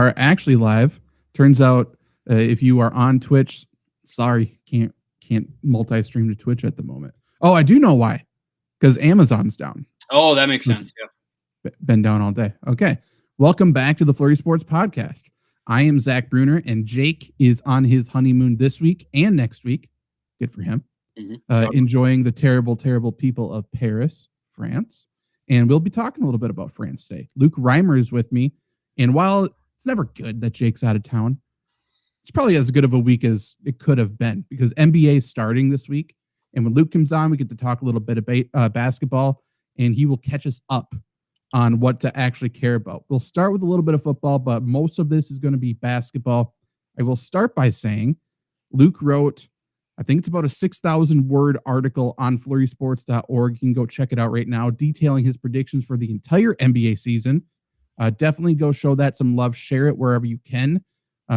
are actually live. Turns out, if you are on Twitch, sorry, can't multi-stream to Twitch at the moment. Oh, I do know why. Because Amazon's down. Oh, that makes sense. Yeah. Been down all day. Okay. Welcome back to the FlurrySports Podcast. I am Zach Bruner, and Jake is on his honeymoon this week and next week. Good for him. Enjoying the terrible, terrible people of Paris, France. And we'll be talking a little bit about France today. Luke Reimer is with me. And while it's never good that Jake's out of town, it's probably as good of a week as it could have been because NBA is starting this week. And when Luke comes on, we get to talk a little bit about basketball, and he will catch us up on what to actually care about. We'll start with a little bit of football, but most of this is going to be basketball. I will start by saying Luke wrote, I think it's about a 6,000-word article on FlurrySports.org. You can go check it out right now, detailing his predictions for the entire NBA season. Definitely go show that some love. Share it wherever you can,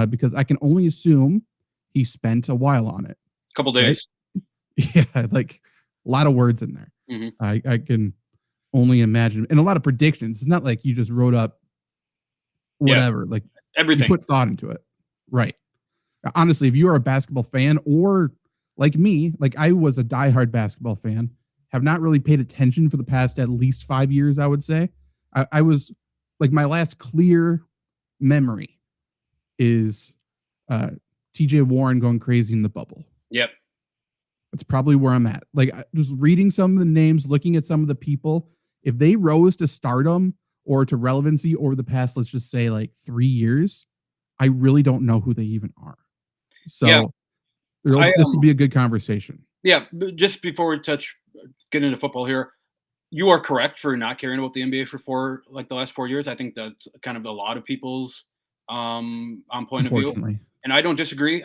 because I can only assume he spent a while on it. A couple days. Right? Yeah, like a lot of words in there. Mm-hmm. I can only imagine, and a lot of predictions. It's not like you just wrote up whatever, like everything. You put thought into it. Right. Honestly, if you are a basketball fan or like me, like I was a diehard basketball fan, have not really paid attention for the past at least 5 years, I would say. I was like, my last clear memory is TJ Warren going crazy in the bubble. Yep. That's probably where I'm at. Like just reading some of the names, looking at some of the people, if they rose to stardom or to relevancy over the past, let's just say like 3 years, I really don't know who they even are. So this will be a good conversation. Yeah. Just before we get into football here, you are correct for not caring about the NBA for the last 4 years. I think that's kind of a lot of people's on point of view. And I don't disagree.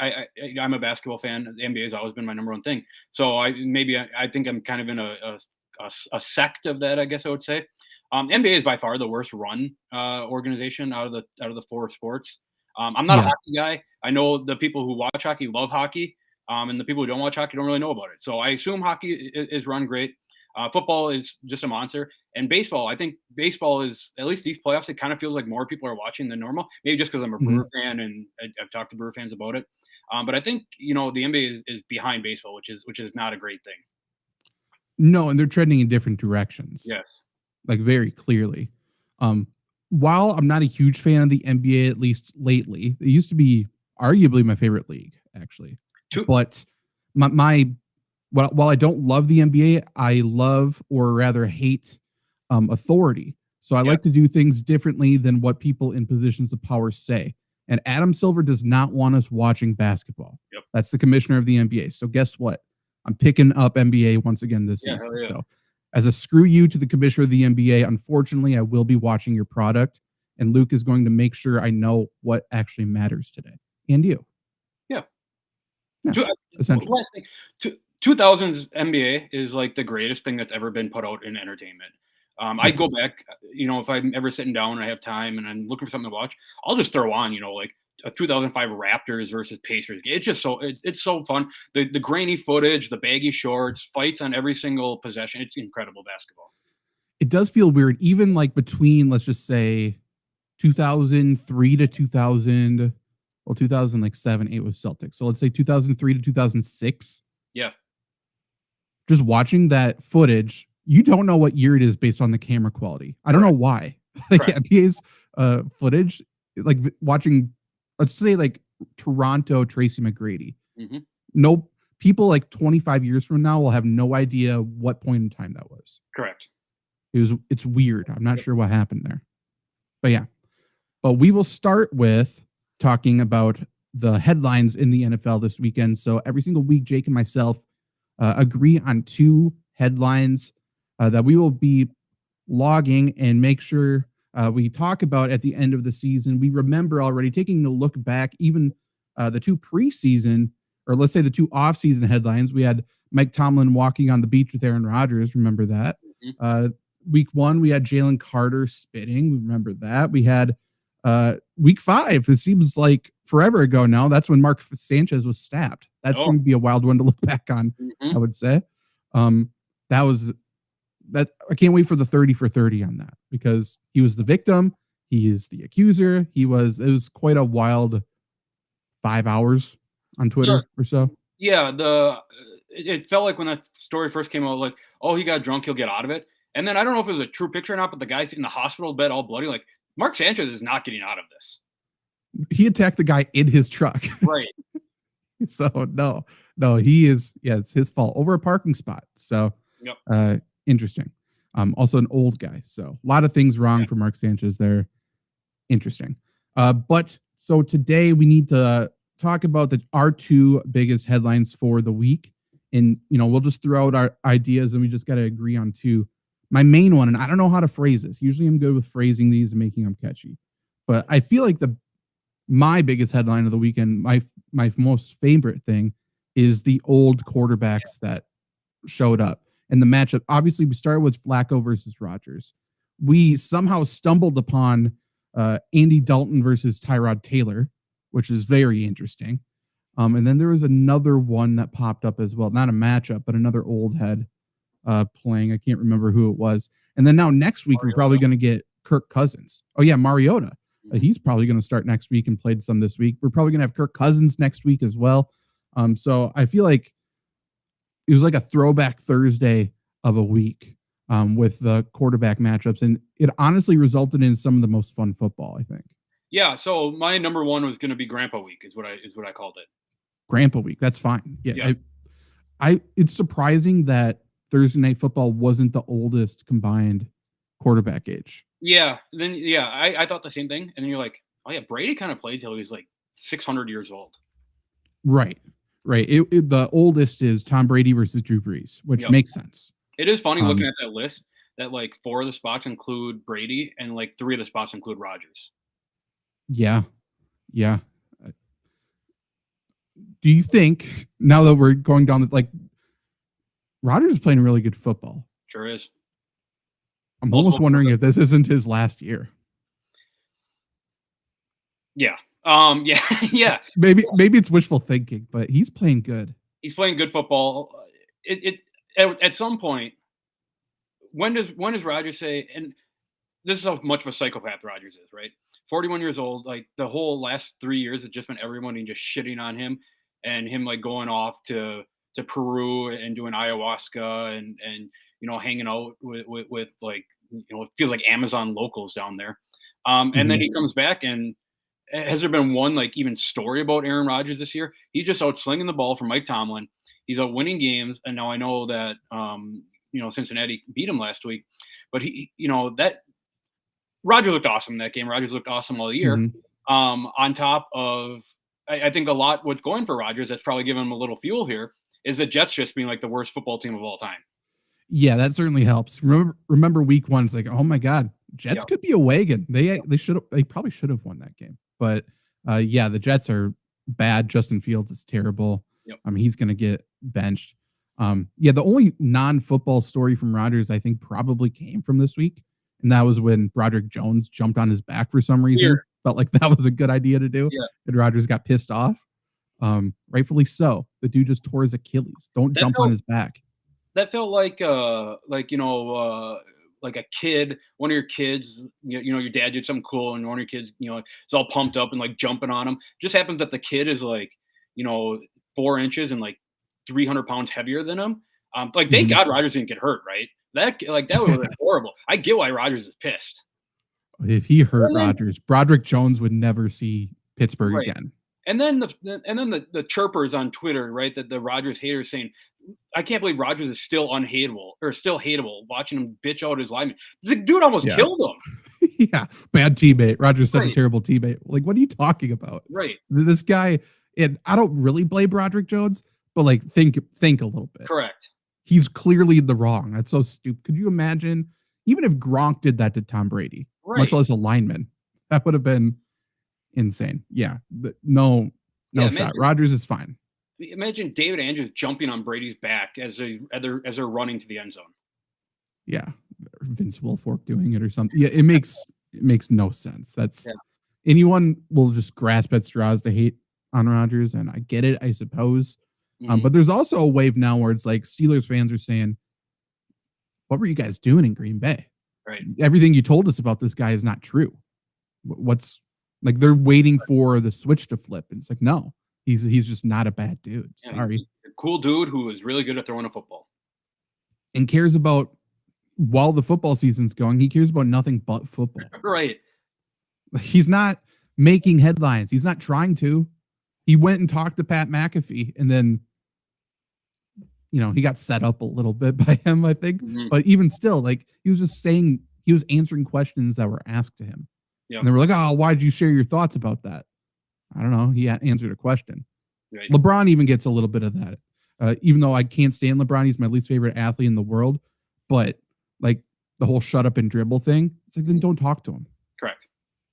I'm a basketball fan. The NBA has always been my number one thing. So I think I'm kind of in a sect of that, I guess I would say. NBA is by far the worst run organization out of the four sports. I'm not a hockey guy. I know the people who watch hockey love hockey, and the people who don't watch hockey don't really know about it. So I assume hockey is run great. Football is just a monster. And baseball, I think baseball is, at least these playoffs, it kind of feels like more people are watching than normal. Maybe just because I'm a Brewer fan and I've talked to Brewer fans about it. But I think, the NBA is behind baseball, which is not a great thing. No, and they're trending in different directions. Yes. Like very clearly. While I'm not a huge fan of the NBA, at least lately, it used to be arguably my favorite league, actually. But while I don't love the NBA, I love, or rather hate, authority. So I like to do things differently than what people in positions of power say. And Adam Silver does not want us watching basketball. Yep. That's the commissioner of the NBA. So guess what? I'm picking up NBA once again this season. Yeah. So as a screw you to the commissioner of the NBA, unfortunately, I will be watching your product. And Luke is going to make sure I know what actually matters today. And you. Yeah. Essentially. Last thing, 2000s NBA is like the greatest thing that's ever been put out in entertainment. I go back, if I'm ever sitting down and I have time and I'm looking for something to watch, I'll just throw on, like a 2005 Raptors versus Pacers game. It's just it's so fun. The grainy footage, the baggy shorts, fights on every single possession. It's incredible basketball. It does feel weird, even like between, let's just say 2003 to 2000, 2007, 8 was Celtics. So let's say 2003 to 2006. Yeah. Just watching that footage, you don't know what year it is based on the camera quality. I don't know why. Like NBA's footage, like watching, let's say like Toronto Tracy McGrady. Mm-hmm. No, people like 25 years from now will have no idea what point in time that was. Correct. It's weird. I'm not sure what happened there. But yeah. But we will start with talking about the headlines in the NFL this weekend. So every single week, Jake and myself agree on 2 headlines that we will be logging and make sure we talk about at the end of the season. We remember already taking a look back, even the 2 preseason, or let's say the 2 off-season headlines. We had Mike Tomlin walking on the beach with Aaron Rodgers. Remember that? Mm-hmm. Week 1, we had Jalen Carter spitting. We remember that. We had week 5. It seems like forever ago now. That's when Mark Sanchez was stabbed. That's going to be a wild one to look back on, I would say. That I can't wait for the 30 for 30 on that, because he was the victim He is the accuser. It was quite a wild 5 hours on Twitter or so. Yeah, it felt like when that story first came out, like, oh, he got drunk, he'll get out of it. And then I don't know if it was a true picture or not, but the guy's in the hospital bed all bloody. Like, Mark Sanchez is not getting out of this. He attacked the guy in his truck. Right. So no, he is. Yeah, it's his fault over a parking spot. So interesting. Also an old guy. So a lot of things wrong for Mark Sanchez there. Interesting. But so today we need to talk about our two biggest headlines for the week. And, we'll just throw out our ideas and we just got to agree on two. My main one, and I don't know how to phrase this. Usually I'm good with phrasing these and making them catchy. But I feel like my biggest headline of the weekend, my most favorite thing is the old quarterbacks that showed up. And the matchup, obviously we started with Flacco versus Rodgers. We somehow stumbled upon Andy Dalton versus Tyrod Taylor, which is very interesting. And then there was another one that popped up as well. Not a matchup, but another old head playing. I can't remember who it was. And then now next week, Mariota. We're probably going to get Kirk Cousins. Oh, yeah, Mariota. He's probably going to start next week and played some this week. We're probably going to have Kirk Cousins next week as well. So I feel like it was like a throwback Thursday of a week with the quarterback matchups. And it honestly resulted in some of the most fun football, I think. Yeah. So my number one was going to be Grandpa Week is what I called it. Grandpa Week. That's fine. Yeah. It's surprising that Thursday Night Football wasn't the oldest combined quarterback age. Yeah. Then, I thought the same thing. And then you're like, oh, yeah, Brady kind of played till he was like 600 years old. Right. The oldest is Tom Brady versus Drew Brees, which makes sense. It is funny looking at that list that like 4 of the spots include Brady and like 3 of the spots include Rodgers. Yeah. Do you think, now that we're going down, like, Rodgers is playing really good football? Sure is. I'm almost wondering if this isn't his last year. Yeah. Yeah. Maybe it's wishful thinking, but he's playing good. He's playing good football. At some point, when does Rodgers say, and this is how much of a psychopath Rodgers is, right? 41 years old, like the whole last 3 years has just been everybody just shitting on him and him like going off to Peru and doing ayahuasca and hanging out with like, it feels like Amazon locals down there. And then he comes back, and has there been one like even story about Aaron Rodgers this year? He's just out slinging the ball for Mike Tomlin. He's out winning games. And now I know that, Cincinnati beat him last week, but that Rodgers looked awesome in that game. Rodgers looked awesome all year. On top of, I think a lot what's going for Rodgers that's probably giving him a little fuel here is the Jets just being like the worst football team of all time. Yeah, that certainly helps. Remember week 1, it's like, oh my God, Jets could be a wagon. They probably should have won that game. But the Jets are bad. Justin Fields is terrible. Yep. I mean, he's going to get benched. The only non-football story from Rodgers, I think, probably came from this week. And that was when Broderick Jones jumped on his back for some reason. Weird. Felt like that was a good idea to do. Yeah. And Rodgers got pissed off. Rightfully so. The dude just tore his Achilles. Don't jump on his back. That felt like a kid, one of your kids, your dad did something cool and one of your kids, is all pumped up and like jumping on him. Just happens that the kid is like, 4 inches and like 300 pounds heavier than him. Thank God Rodgers didn't get hurt, right? That would have been horrible. I get why Rodgers is pissed. If he hurt Rodgers, Broderick Jones would never see Pittsburgh again. And then the chirpers on Twitter, right? That the Rodgers haters saying, I can't believe Rodgers is still hateable. Watching him bitch out his lineman. The dude almost killed him. Yeah, bad teammate. Rodgers such a terrible teammate. Like, what are you talking about? Right. This guy, and I don't really blame Broderick Jones, but like think a little bit. Correct. He's clearly in the wrong. That's so stupid. Could you imagine, even if Gronk did that to Tom Brady, much less a lineman, that would have been insane. Yeah, no shot. Rodgers is fine. Imagine David Andrews jumping on Brady's back as they're running to the end zone. Yeah, Vince Wilfork doing it or something. Yeah, it makes no sense. That's anyone will just grasp at straws to hate on Rodgers, and I get it, I suppose. But there's also a wave now where it's like Steelers fans are saying, "What were you guys doing in Green Bay? Right? Everything you told us about this guy is not true." What's like they're waiting for the switch to flip, and it's like no, he's just not a bad dude. Sorry, he's a cool dude who is really good at throwing a football and cares about while the football season's going. He cares about nothing but football. Right. He's not making headlines. He's not trying to. He went and talked to Pat McAfee, and then, he got set up a little bit by him, I think. Mm-hmm. But even still, like, he was just saying, he was answering questions that were asked to him. Yep. And they were like, oh, why'd you share your thoughts about that? I don't know. He answered a question. Right. LeBron even gets a little bit of that. Even though I can't stand LeBron, he's my least favorite athlete in the world. But, like, the whole shut up and dribble thing, it's like, then don't talk to him. Correct.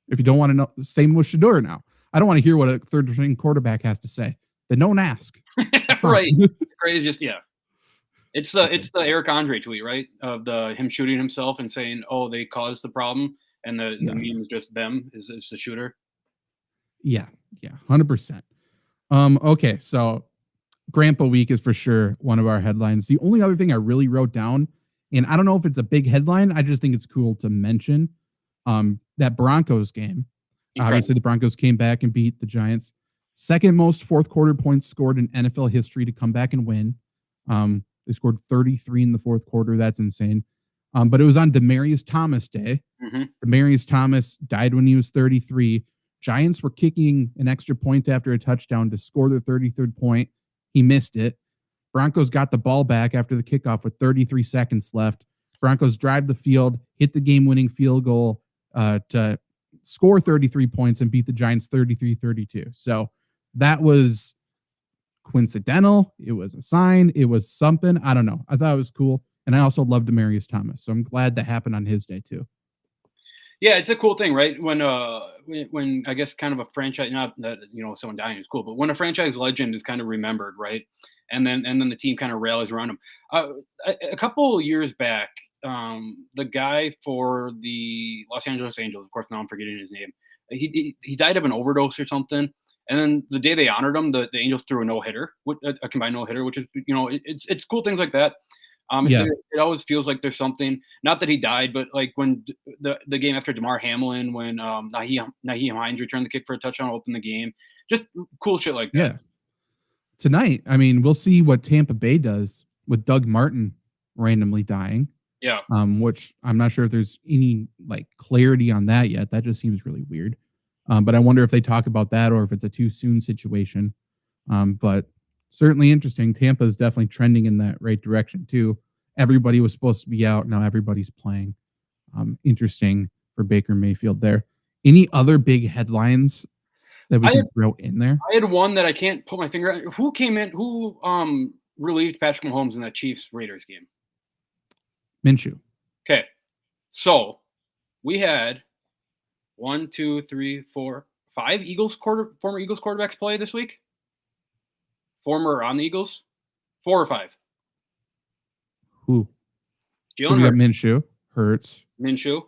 If you don't want to know, same with Shedeur now. I don't want to hear what a third-string quarterback has to say. Then don't ask. Right. Crazy. Just it's the Eric Andre tweet, right? Of him shooting himself and saying, "Oh, they caused the problem," and the meme is just them is the shooter. Yeah, 100%. Okay, so Grandpa Week is for sure one of our headlines. The only other thing I really wrote down, and I don't know if it's a big headline, I just think it's cool to mention, that Broncos game. Incredible. Obviously, the Broncos came back and beat the Giants. Second most fourth quarter points scored in NFL history to come back and win. They scored 33 in the fourth quarter. That's insane. But it was on Demaryius Thomas Day. Mm-hmm. Demaryius Thomas died when he was 33. Giants were kicking an extra point after a touchdown to score their 33rd point. He missed it. Broncos got the ball back after the kickoff with 33 seconds left. Broncos drive the field, hit the game-winning field goal to score 33 points and beat the Giants 33-32. So that was coincidental. It was a sign. It was something. I don't know. I thought it was cool. And I also love Demaryius Thomas. So I'm glad that happened on his day too. Yeah, it's a cool thing, right? When I guess kind of a franchise, not that, someone dying is cool, but when a franchise legend is kind of remembered, right? And then the team kind of rallies around him. A couple years back, the guy for the Los Angeles Angels, of course, now I'm forgetting his name. He died of an overdose or something. And then the day they honored him, the Angels threw a no-hitter, a combined no-hitter, which is, it's cool things like that. It always feels like there's something, not that he died, but like when the game after DeMar Hamlin, when Nyheim Hines returned the kick for a touchdown, opened the game, just cool shit like that. Yeah. Tonight, I mean, we'll see what Tampa Bay does with Doug Martin randomly dying. Yeah. Which I'm not sure if there's any like clarity on that yet. That just seems really weird. But I wonder if they talk about that or if it's a too soon situation. But certainly interesting. Tampa is definitely trending in that right direction too. Everybody was supposed to be out. Now everybody's playing. Interesting for Baker Mayfield there. Any other big headlines that we can throw in there? I had one that I can't put my finger on. Who relieved Patrick Mahomes in that Chiefs-Raiders game? Minshew. Okay. So we had 1, 2, 3, 4, 5 former Eagles quarterbacks play this week. Former on the Eagles, 4 or 5. Who? So we got Minshew, Hurts, Minshew,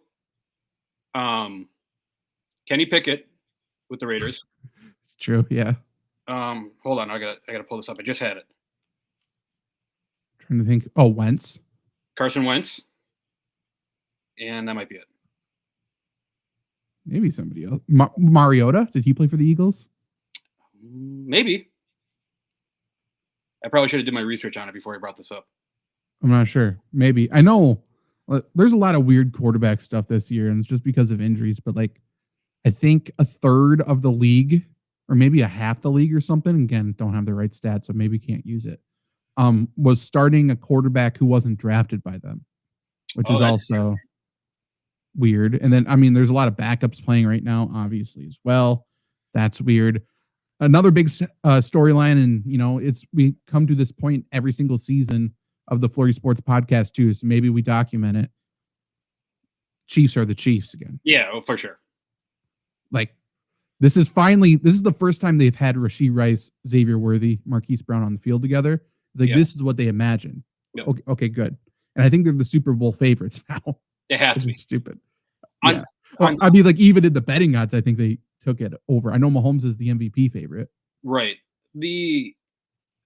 Kenny Pickett with the Raiders. It's true, yeah. Hold on, I gotta pull this up. I just had it. Trying to think. Oh, Wentz. Carson Wentz. And that might be it. Maybe somebody else. Mariota? Did he play for the Eagles? Maybe. I probably should have did my research on it before I brought this up. I'm not sure. Maybe. I know there's a lot of weird quarterback stuff this year, and it's just because of injuries. But like, I think a third of the league, or maybe a half the league or something, again, don't have the right stats, so maybe can't use it, was starting a quarterback who wasn't drafted by them, which is also weird. And then, I mean, there's a lot of backups playing right now, obviously, as well. That's weird. Another big storyline, and, we come to this point every single season of the FlurrySports Podcast, too, so maybe we document it. Chiefs are the Chiefs again. Yeah, for sure. Like, this is the first time they've had Rashee Rice, Xavier Worthy, Marquise Brown on the field together. It's like, This is what they imagine. Yep. Okay, good. And I think they're the Super Bowl favorites now. They have to be. Stupid. Yeah. I mean, like, even in the betting odds, I think they took it over. I know Mahomes is the MVP favorite. Right.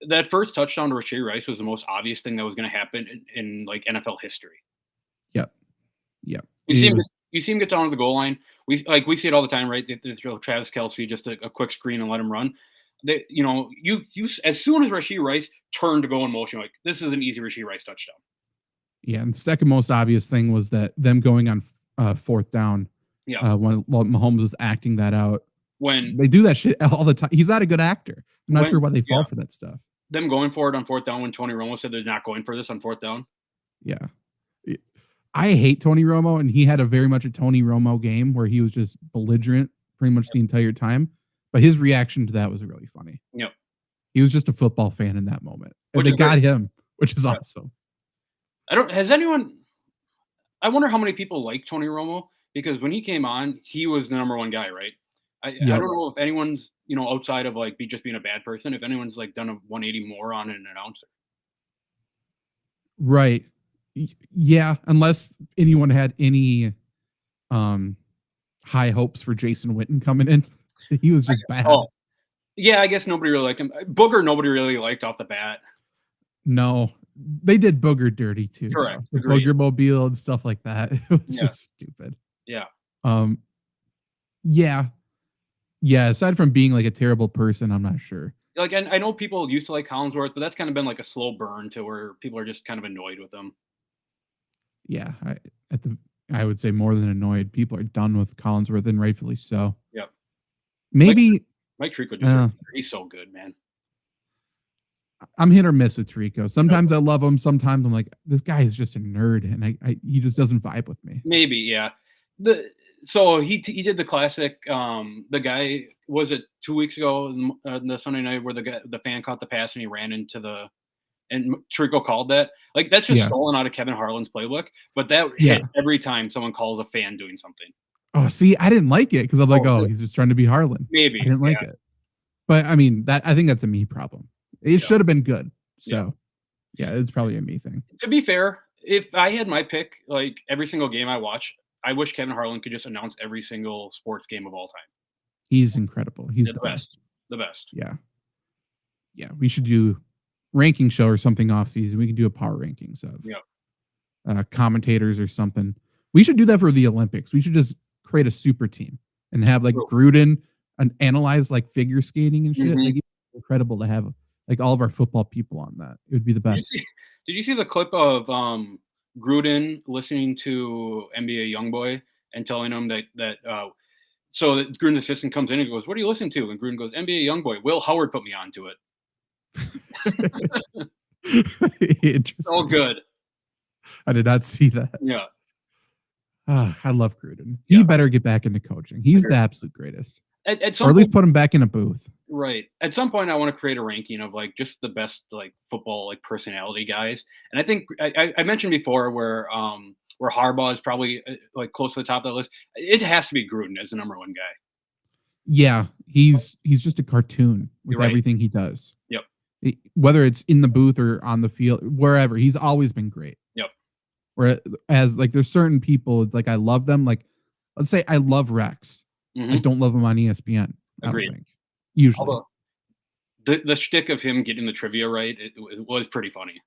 That first touchdown to Rashee Rice was the most obvious thing that was going to happen in like NFL history. Yep. You see him get down to the goal line We see it all the time, right? They throw Travis Kelce just a quick screen and let him run. They, you as soon as Rashee Rice turned to go in motion, like this is an easy Rashee Rice touchdown. Yeah, and the second most obvious thing was that them going on fourth down. Yeah, when Mahomes was acting that out. When they do that shit all the time, he's not a good actor. I'm not sure why they fall for that stuff. Them going for it on fourth down when Tony Romo said they're not going for this on fourth down. Yeah. I hate Tony Romo, and he had a very much a Tony Romo game where he was just belligerent pretty much the entire time. But his reaction to that was really funny. Yep. He was just a football fan in that moment. And they got him, which is awesome. I wonder how many people like Tony Romo, because when he came on, he was the number one guy, right? I don't know if anyone's, outside of like just being a bad person, if anyone's like done a 180 more on an announcer. Right. Yeah, unless anyone had any high hopes for Jason Witten coming in. He was just bad. Oh, yeah, I guess nobody really liked him. Booger, nobody really liked off the bat. No, they did Booger dirty too. Correct. The Booger Mobile and stuff like that. It was just stupid. Yeah. Yeah. Aside from being like a terrible person, I'm not sure. Like, I know people used to like Collinsworth, but that's kind of been like a slow burn to where people are just kind of annoyed with him. Yeah, I would say more than annoyed. People are done with Collinsworth, and rightfully so. Yep. Maybe Mike Tirico, he's so good, man. I'm hit or miss with Tirico. Sometimes I love him. Sometimes I'm like, this guy is just a nerd, and he just doesn't vibe with me. Maybe, yeah. So he did the classic. The guy, was it 2 weeks ago, the Sunday night, where the fan caught the pass and he ran into and Tirico called that. Like, that's just stolen out of Kevin Harlan's playbook. But that hits every time someone calls a fan doing something. Oh, see, I didn't like it because I'm like, he's just trying to be Harlan. Maybe I didn't like it, but I mean, I think that's a me problem. It should have been good. So, it's probably a me thing. To be fair, if I had my pick, like every single game I watch, I wish Kevin Harlan could just announce every single sports game of all time. He's incredible. He's the best. The best. Yeah. Yeah. We should do ranking show or something off season. We can do a power rankings of commentators or something. We should do that for the Olympics. We should just create a super team and have like Gruden and analyze like figure skating and shit. Mm-hmm. Like, it's incredible to have like all of our football people on that. It would be the best. Did you see the clip of Gruden listening to NBA Youngboy and telling him that so that Gruden's assistant comes in and goes, "What are you listening to?" And Gruden goes, "NBA Youngboy. Will Howard put me onto it." So good. I did not see that. Yeah. I love Gruden. He better get back into coaching. He's the absolute greatest. Or at least put him back in a booth. Right. At some point, I want to create a ranking of like just the best like football like personality guys. And I think I mentioned before where Harbaugh is probably like close to the top of the list. It has to be Gruden as the number one guy. Yeah, he's just a cartoon with everything he does. Yep. Whether it's in the booth or on the field, wherever, he's always been great. Yep. Whereas like there's certain people, it's like I love them. Like let's say I love Rex. Mm-hmm. I don't love him on ESPN. Agreed. I don't think. Usually. Although the shtick of him getting the trivia right, it was pretty funny.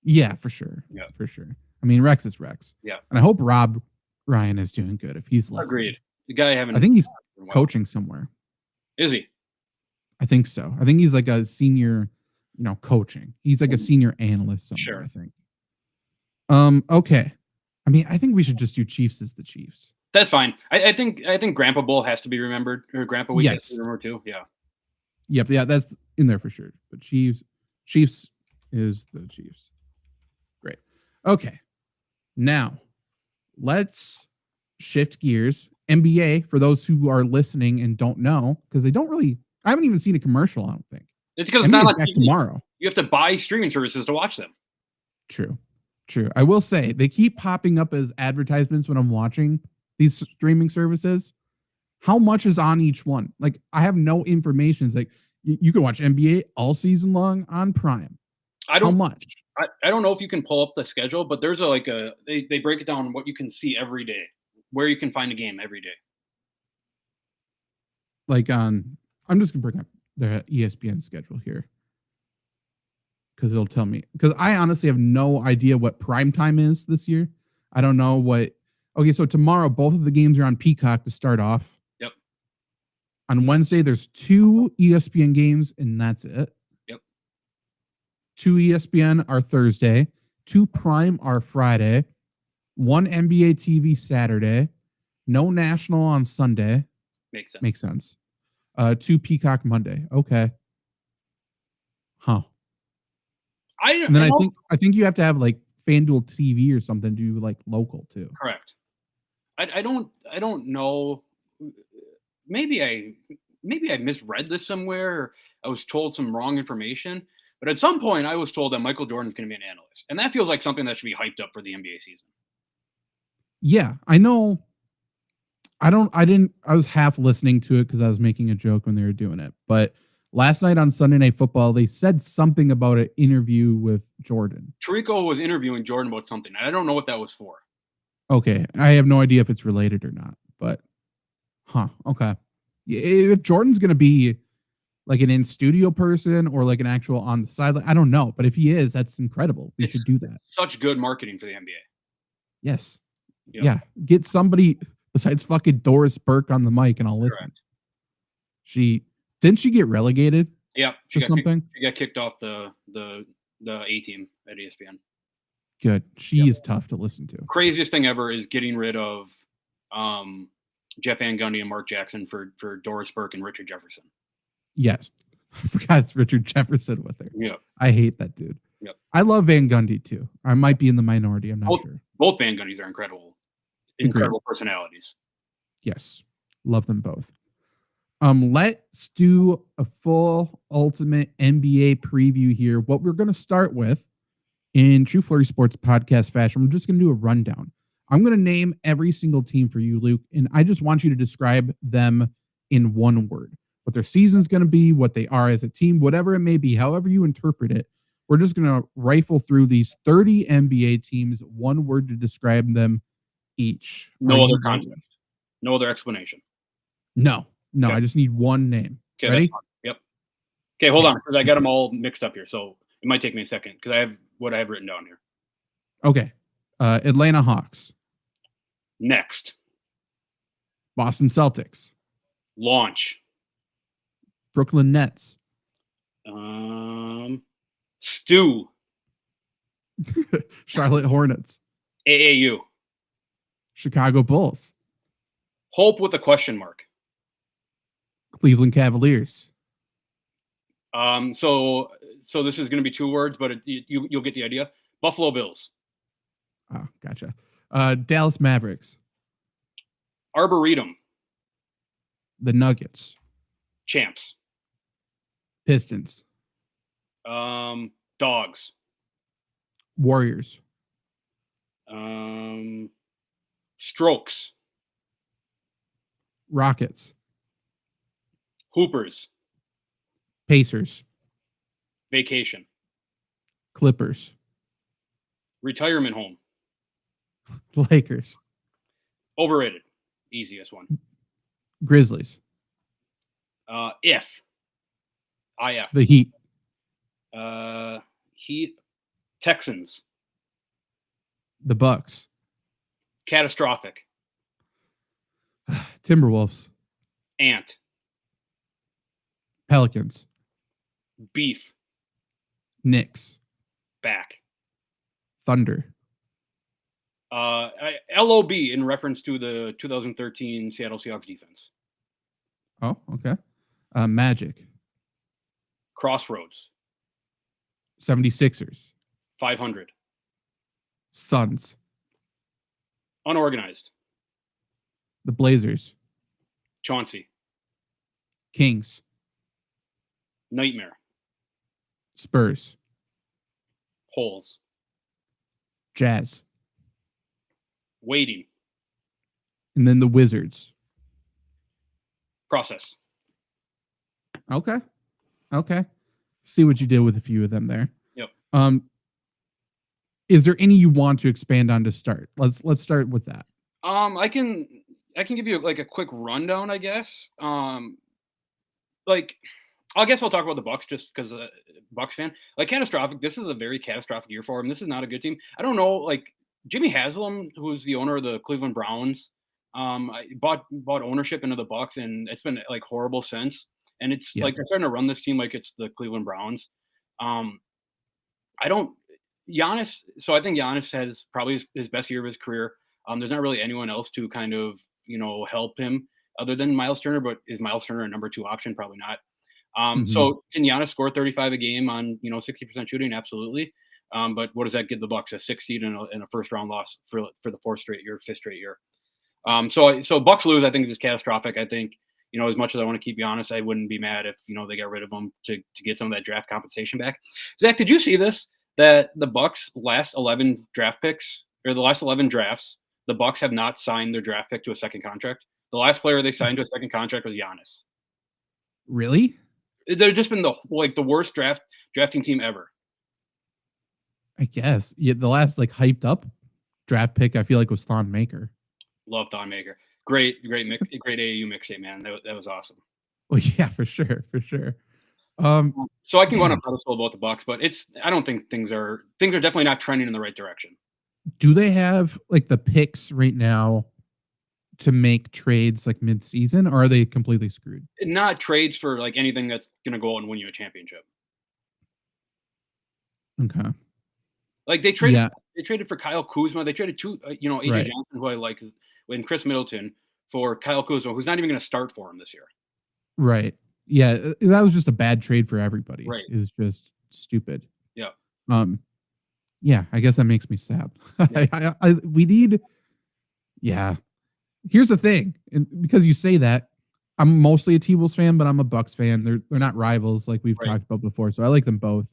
Yeah, for sure. Yeah, for sure. I mean, Rex is Rex. Yeah. And I hope Rob Ryan is doing good if he's listening. Agreed. The guy I think he's coaching somewhere. Is he? I think so. I think he's like a senior, coaching. He's like a senior analyst somewhere, I think. Okay. I mean, I think we should just do Chiefs as the Chiefs. That's fine. I think Grandpa Bowl has to be remembered, or Grandpa Week has to be remembered too. Yeah. Yep. Yeah, that's in there for sure. But Chiefs is the Chiefs. Great. Okay. Now, let's shift gears. NBA, for those who are listening and don't know, because I haven't even seen a commercial, I don't think. It's because it's not on back TV. Tomorrow. You have to buy streaming services to watch them. True. I will say, they keep popping up as advertisements when I'm watching these streaming services. How much is on each one? Like, I have no information. It's like, you can watch NBA all season long on Prime. How much? I don't know if you can pull up the schedule, but there's they break it down what you can see every day, where you can find a game every day. Like I'm just gonna bring up the ESPN schedule here because it'll tell me. Because I honestly have no idea what prime time is this year. I don't know what Okay, so tomorrow, both of the games are on Peacock to start off. Yep. On Wednesday, there's 2 ESPN games, and that's it. Yep. 2 ESPN are Thursday. 2 Prime are Friday. 1 NBA TV Saturday. No national on Sunday. Makes sense. 2 Peacock Monday. Okay. Huh. And then I think you have to have like FanDuel TV or something to do like local too. Correct. I don't know. Maybe I misread this somewhere, or I was told some wrong information. But at some point, I was told that Michael Jordan's going to be an analyst, and that feels like something that should be hyped up for the NBA season. Yeah, I know. I was half listening to it because I was making a joke when they were doing it. But last night on Sunday Night Football, they said something about an interview with Jordan. Tirico was interviewing Jordan about something. I don't know what that was for. Okay, I have no idea if it's related or not. But, okay. If Jordan's going to be like an in-studio person or like an actual on the sideline, I don't know. But if he is, that's incredible. We should do that. Such good marketing for the NBA. Yes. Yep. Yeah. Get somebody besides fucking Doris Burke on the mic and I'll listen. Correct. Didn't she get relegated? Yeah. She got kicked off the A team at ESPN. Good. She is tough to listen to. Craziest thing ever is getting rid of Jeff Van Gundy and Mark Jackson for Doris Burke and Richard Jefferson. Yes. I forgot it's Richard Jefferson with her. Yeah. I hate that dude. Yep. I love Van Gundy too. I might be in the minority. I'm not sure. Both Van Gundys are incredible. Incredible personalities. Yes. Love them both. Let's do a full ultimate NBA preview here. What we're going to start with in true FlurrySports podcast fashion, we're just going to do a rundown. I'm going to name every single team for you, Luke, and I just want you to describe them in one word. What their season's going to be, what they are as a team, whatever it may be, however you interpret it. We're just going to rifle through these 30 NBA teams, one word to describe them each. No other context. No other explanation. No, okay. I just need one name. Okay, ready? Yep. Okay, hold on, because I got them all mixed up here, so it might take me a second because I have what I have written down here. Okay. Atlanta Hawks. Next. Boston Celtics. Launch. Brooklyn Nets. Stu. Charlotte Hornets. AAU. Chicago Bulls. Hope with a question mark. Cleveland Cavaliers. So this is going to be 2 words, but you'll get the idea. Buffalo Bills. Oh, gotcha. Dallas Mavericks. Arboretum. The Nuggets. Champs. Pistons. Dogs. Warriors. Strokes. Rockets. Hoopers. Pacers. Vacation. Clippers. Retirement home. Lakers. Overrated. Easiest one. Grizzlies. IF. The Heat. Heat. Texans. The Bucks. Catastrophic. Timberwolves. Ant. Pelicans. Beef. Knicks. Back. Thunder. LOB in reference to the 2013 Seattle Seahawks defense. Oh, okay. Magic. Crossroads. 76ers. 500. Suns. Unorganized. The Blazers. Chauncey. Kings. Nightmare. Spurs. Holes. Jazz. Waiting. And then the Wizards. Process. Okay. See what you did with a few of them there. Yep. Is there any you want to expand on to start? Let's start with that. I can give you like a quick rundown, I guess. I guess I'll talk about the Bucks just because Bucks fan. Like catastrophic. This is a very catastrophic year for him. This is not a good team. I don't know. Like Jimmy Haslam, who's the owner of the Cleveland Browns, I bought ownership into the Bucks, and it's been like horrible since. And it's like they're starting to run this team like it's the Cleveland Browns. I don't Giannis. So I think Giannis has probably his best year of his career. There's not really anyone else to kind of help him other than Miles Turner. But is Miles Turner a number 2 option? Probably not. So can Giannis score 35 a game on 60% shooting? Absolutely. But what does that give the Bucks? A 6 seed and a first round loss for the 5th straight year. So Bucks lose, I think, is catastrophic. I think, as much as I want to keep Giannis, I wouldn't be mad if, they got rid of him to get some of that draft compensation back. Zach, did you see this? That the Bucks last 11 draft picks, or the last 11 drafts, the Bucks have not signed their draft pick to a second contract. The last player they signed to a second contract was Giannis. Really? They've just been the worst drafting team ever. I guess. Yeah, the last hyped up draft pick I feel like was Thon Maker. Love Thon Maker. Great AAU mixtape, man. That was awesome. Well, yeah, for sure. So I can go on a pedestal about the Bucks, but I don't think things are definitely not trending in the right direction. Do they have the picks right now to make trades mid-season, or are they completely screwed? Not trades for anything that's going to go out and win you a championship. Okay. They traded for Kyle Kuzma. They traded AJ Johnson, who I like, and Chris Middleton for Kyle Kuzma, who's not even going to start for him this year. Right. Yeah, that was just a bad trade for everybody. Right. It was just stupid. Yeah. Yeah, I guess that makes me sad. Yeah. We need. Yeah. Here's the thing, and because you say that, I'm mostly a T-Wolves fan, but I'm a Bucks fan. They're not rivals like we've talked about before, so I like them both.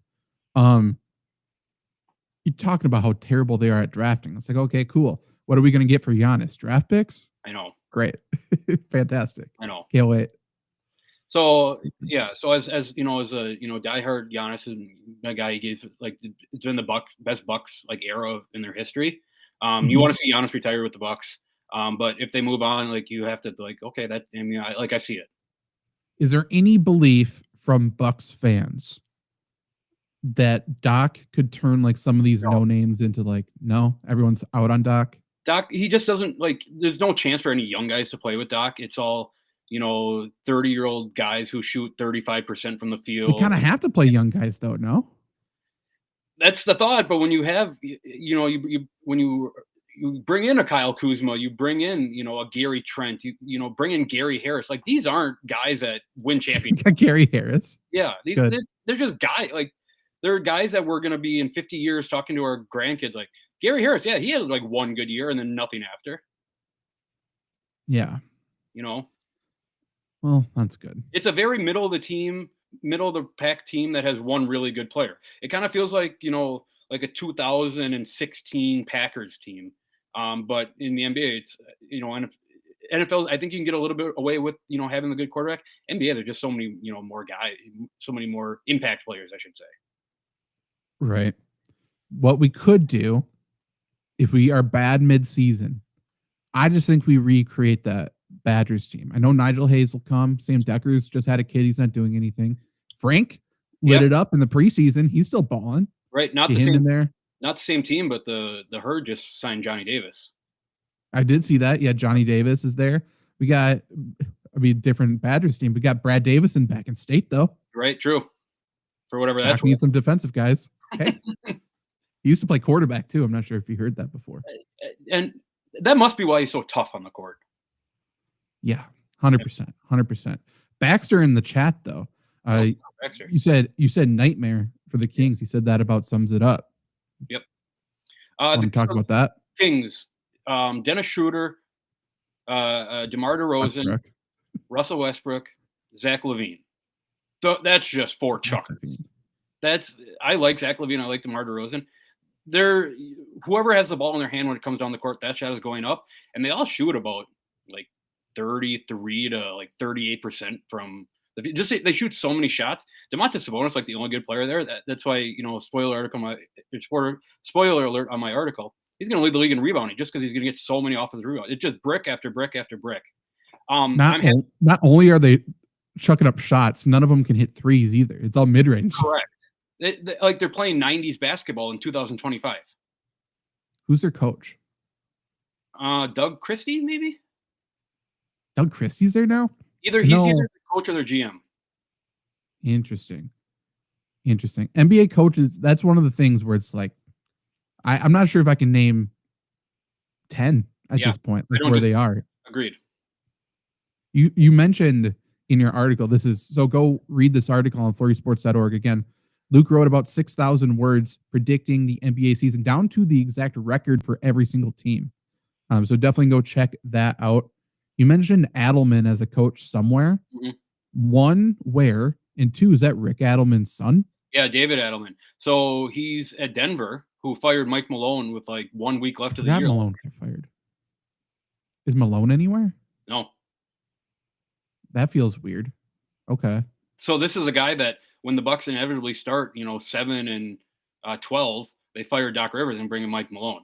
You're talking about how terrible they are at drafting. It's okay, cool. What are we going to get for Giannis? Draft picks? I know. Great. Fantastic. I know. Can't wait. So, yeah. So as a, diehard Giannis and a guy he gave, it's been the best Bucks era in their history. You want to see Giannis retire with the Bucks. But if they move on, you have to okay, that, I see it. Is there any belief from Bucks fans that Doc could turn some of these no names into no, everyone's out on Doc? Doc, he just doesn't there's no chance for any young guys to play with Doc. It's all 30-year-old guys who shoot 35% from the field. You kind of have to play young guys though, no? That's the thought, but when you have when you bring in a Kyle Kuzma, you bring in a Gary Trent, you bring in Gary Harris. These aren't guys that win championships. Gary Harris. Yeah, they're just guys they're guys that we're going to be in 50 years talking to our grandkids. Gary Harris, yeah, he had one good year and then nothing after. Yeah. Well, that's good. It's a very middle of the pack team that has one really good player. It kind of feels like a 2016 Packers team. But in the NBA, it's NFL, I think you can get a little bit away with having a good quarterback. NBA, there's just so many more guys, so many more impact players, I should say. Right. What we could do if we are bad mid-season, I just think we recreate that Badgers team. I know Nigel Hayes will come. Sam Deckers just had a kid. He's not doing anything. Frank lit it up in the preseason. He's still balling. Right. Not the same in there. Not the same team, but the Herd just signed Johnny Davis. I did see that. Yeah, Johnny Davis is there. We got, different Badgers team. We got Brad Davison back in state, though. Right, true. For whatever that's worth. Need some defensive guys. Hey. He used to play quarterback, too. I'm not sure if you heard that before. And that must be why he's so tough on the court. Yeah, 100%. 100%. Baxter in the chat, though. Baxter. You said nightmare for the Kings. He said that about sums it up. Yep. Want to talk about that? Kings, Dennis Schroeder, DeMar DeRozan, Westbrook. Russell Westbrook, Zach LaVine. So that's just 4 chuckers. I like Zach LaVine. I like DeMar DeRozan. Whoever has the ball in their hand when it comes down the court, that shot is going up, and they all shoot about 33 to 38% from. They shoot so many shots. Domantas Sabonis the only good player there. That's why spoiler alert on my article. He's going to lead the league in rebounding just because he's going to get so many offensive rebounds. It's just brick after brick after brick. Not only are they chucking up shots, none of them can hit threes either. It's all mid range. Correct. They're playing 90s basketball in 2025. Who's their coach? Doug Christie, maybe? Doug Christie's there now? He's either the coach or their GM. Interesting. NBA coaches, that's one of the things where it's like, I'm not sure if I can name 10 at this point, like where they are. Agreed. You mentioned in your article, so go read this article on FlurrySports.org. Again, Luke wrote about 6,000 words predicting the NBA season down to the exact record for every single team. So definitely go check that out. You mentioned Adelman as a coach somewhere. Mm-hmm. One, where? And two, is that Rick Adelman's son? Yeah, David Adelman. So he's at Denver, who fired Mike Malone with like 1 week left of the year. Malone got fired. Is Malone anywhere? No. That feels weird. Okay. So this is a guy that when the Bucks inevitably start, 7-12, they fire Doc Rivers and bring in Mike Malone.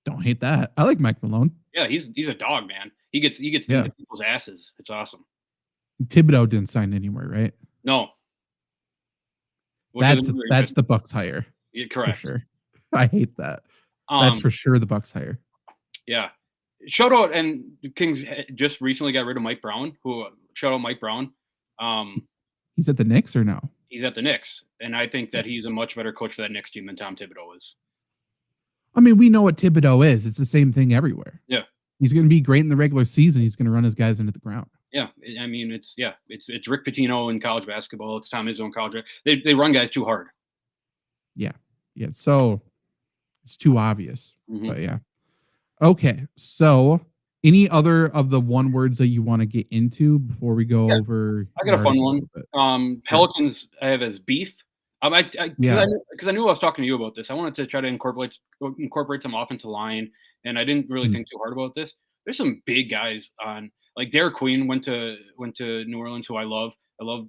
Don't hate that. I like Mike Malone. Yeah, he's a dog, man. He gets into people's asses. It's awesome. Thibodeau didn't sign anywhere, right? No. That's the Bucks hire. Yeah, correct. For sure. I hate that. That's for sure the Bucks hire. Yeah. Shout out, and the Kings just recently got rid of Mike Brown. Shout out Mike Brown. He's at the Knicks or no? He's at the Knicks, and I think that he's a much better coach for that Knicks team than Tom Thibodeau is. I mean, we know what Thibodeau is. It's the same thing everywhere. Yeah. He's going to be great in the regular season. He's going to run his guys into the ground. Yeah. I mean, it's Rick Pitino in college basketball. It's Tom Izzo in college. They run guys too hard. Yeah. Yeah. So it's too obvious. Mm-hmm. But yeah. Okay. So any other of the one words that you want to get into before we go over? I got a fun one. Pelicans I have as beef. Because I knew I was talking to you about this. I wanted to try to incorporate some offensive line, and I didn't really think too hard about this. There's some big guys on, like Derek Queen went to New Orleans, who I love.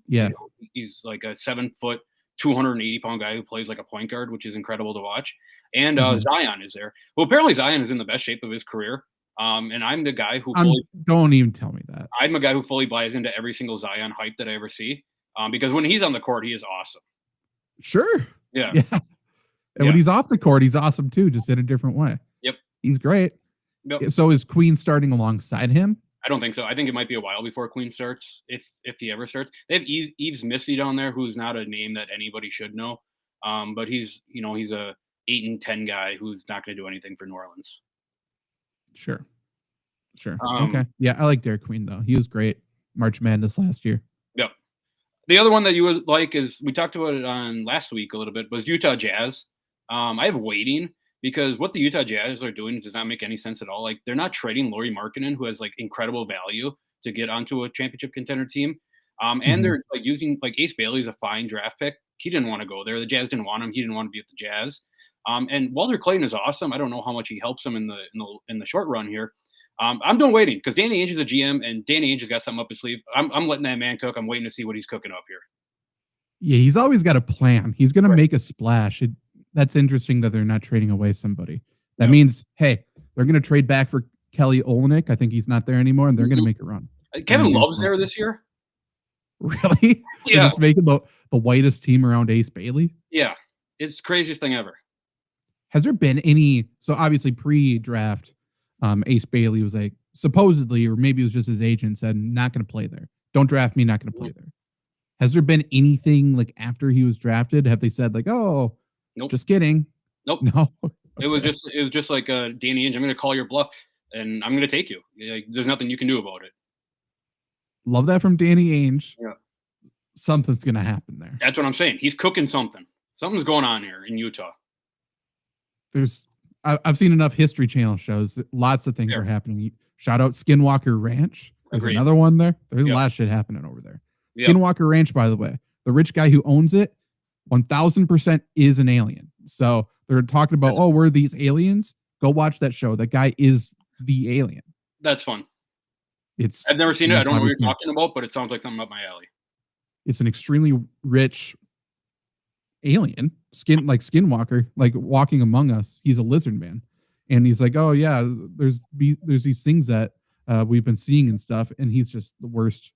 Yeah, he's like a 7-foot, 280-pound guy who plays like a point guard, which is incredible to watch. And Zion is there. Well, apparently Zion is in the best shape of his career. And I'm the guy who don't even tell me that. I'm a guy who fully buys into every single Zion hype that I ever see. Because when he's on the court, he is awesome. Sure. Yeah. And when he's off the court, he's awesome too, just in a different way. Yep. He's great. Yep. So is Queen starting alongside him? I don't think so. I think it might be a while before Queen starts, if he ever starts. They have Yves Missy down there, who's not a name that anybody should know. But he's a 8-10 guy who's not going to do anything for New Orleans. Sure. Okay. Yeah, I like Derek Queen though. He was great. March Madness last year. Yep. The other one that you would like is, we talked about it on last week a little bit, was Utah Jazz. I have waiting because what the Utah Jazz are doing does not make any sense at all. Like, they're not trading Lauri Markkanen, who has like incredible value, to get onto a championship contender team. And they're like using, like, Ace Bailey's a fine draft pick. He didn't want to go there. The Jazz didn't want him. He didn't want to be at the Jazz. And Walter Clayton is awesome. I don't know how much he helps them in the short run here. I'm done waiting because Danny Ainge is a GM, and Danny Ainge has got something up his sleeve. I'm letting that man cook. I'm waiting to see what he's cooking up here. Yeah, he's always got a plan. He's going to make a splash. That's interesting that they're not trading away somebody. That means, hey, they're going to trade back for Kelly Olynyk. I think he's not there anymore, and they're going to make a run. Kevin Love's there this year. Really? Yeah. They're just making the whitest team around Ace Bailey? Yeah. It's the craziest thing ever. Has there been any, so obviously pre-draft, Ace Bailey was like, supposedly, or maybe it was just his agent, said, not going to play there. Don't draft me, not going to play there. Has there been anything like after he was drafted? Have they said like, oh, nope, just kidding? Nope. No. Okay. It was just like Danny Ainge, I'm going to call your bluff and I'm going to take you. Like, there's nothing you can do about it. Love that from Danny Ainge. Yeah. Something's going to happen there. That's what I'm saying. He's cooking something. Something's going on here in Utah. I've seen enough History Channel shows. Lots of things are happening. Shout out Skinwalker Ranch. There's another one there. There's a lot of shit happening over there. Skinwalker Ranch, by the way, the rich guy who owns it, 1000% is an alien. So they're talking about, we're these aliens. Go watch that show. That guy is the alien. That's fun. I've never seen it. I don't know what you're talking about, but it sounds like something up my alley. It's an extremely rich alien, Skinwalker, like walking among us. He's a lizard man, and he's like, oh yeah, there's these things that we've been seeing and stuff, and he's just the worst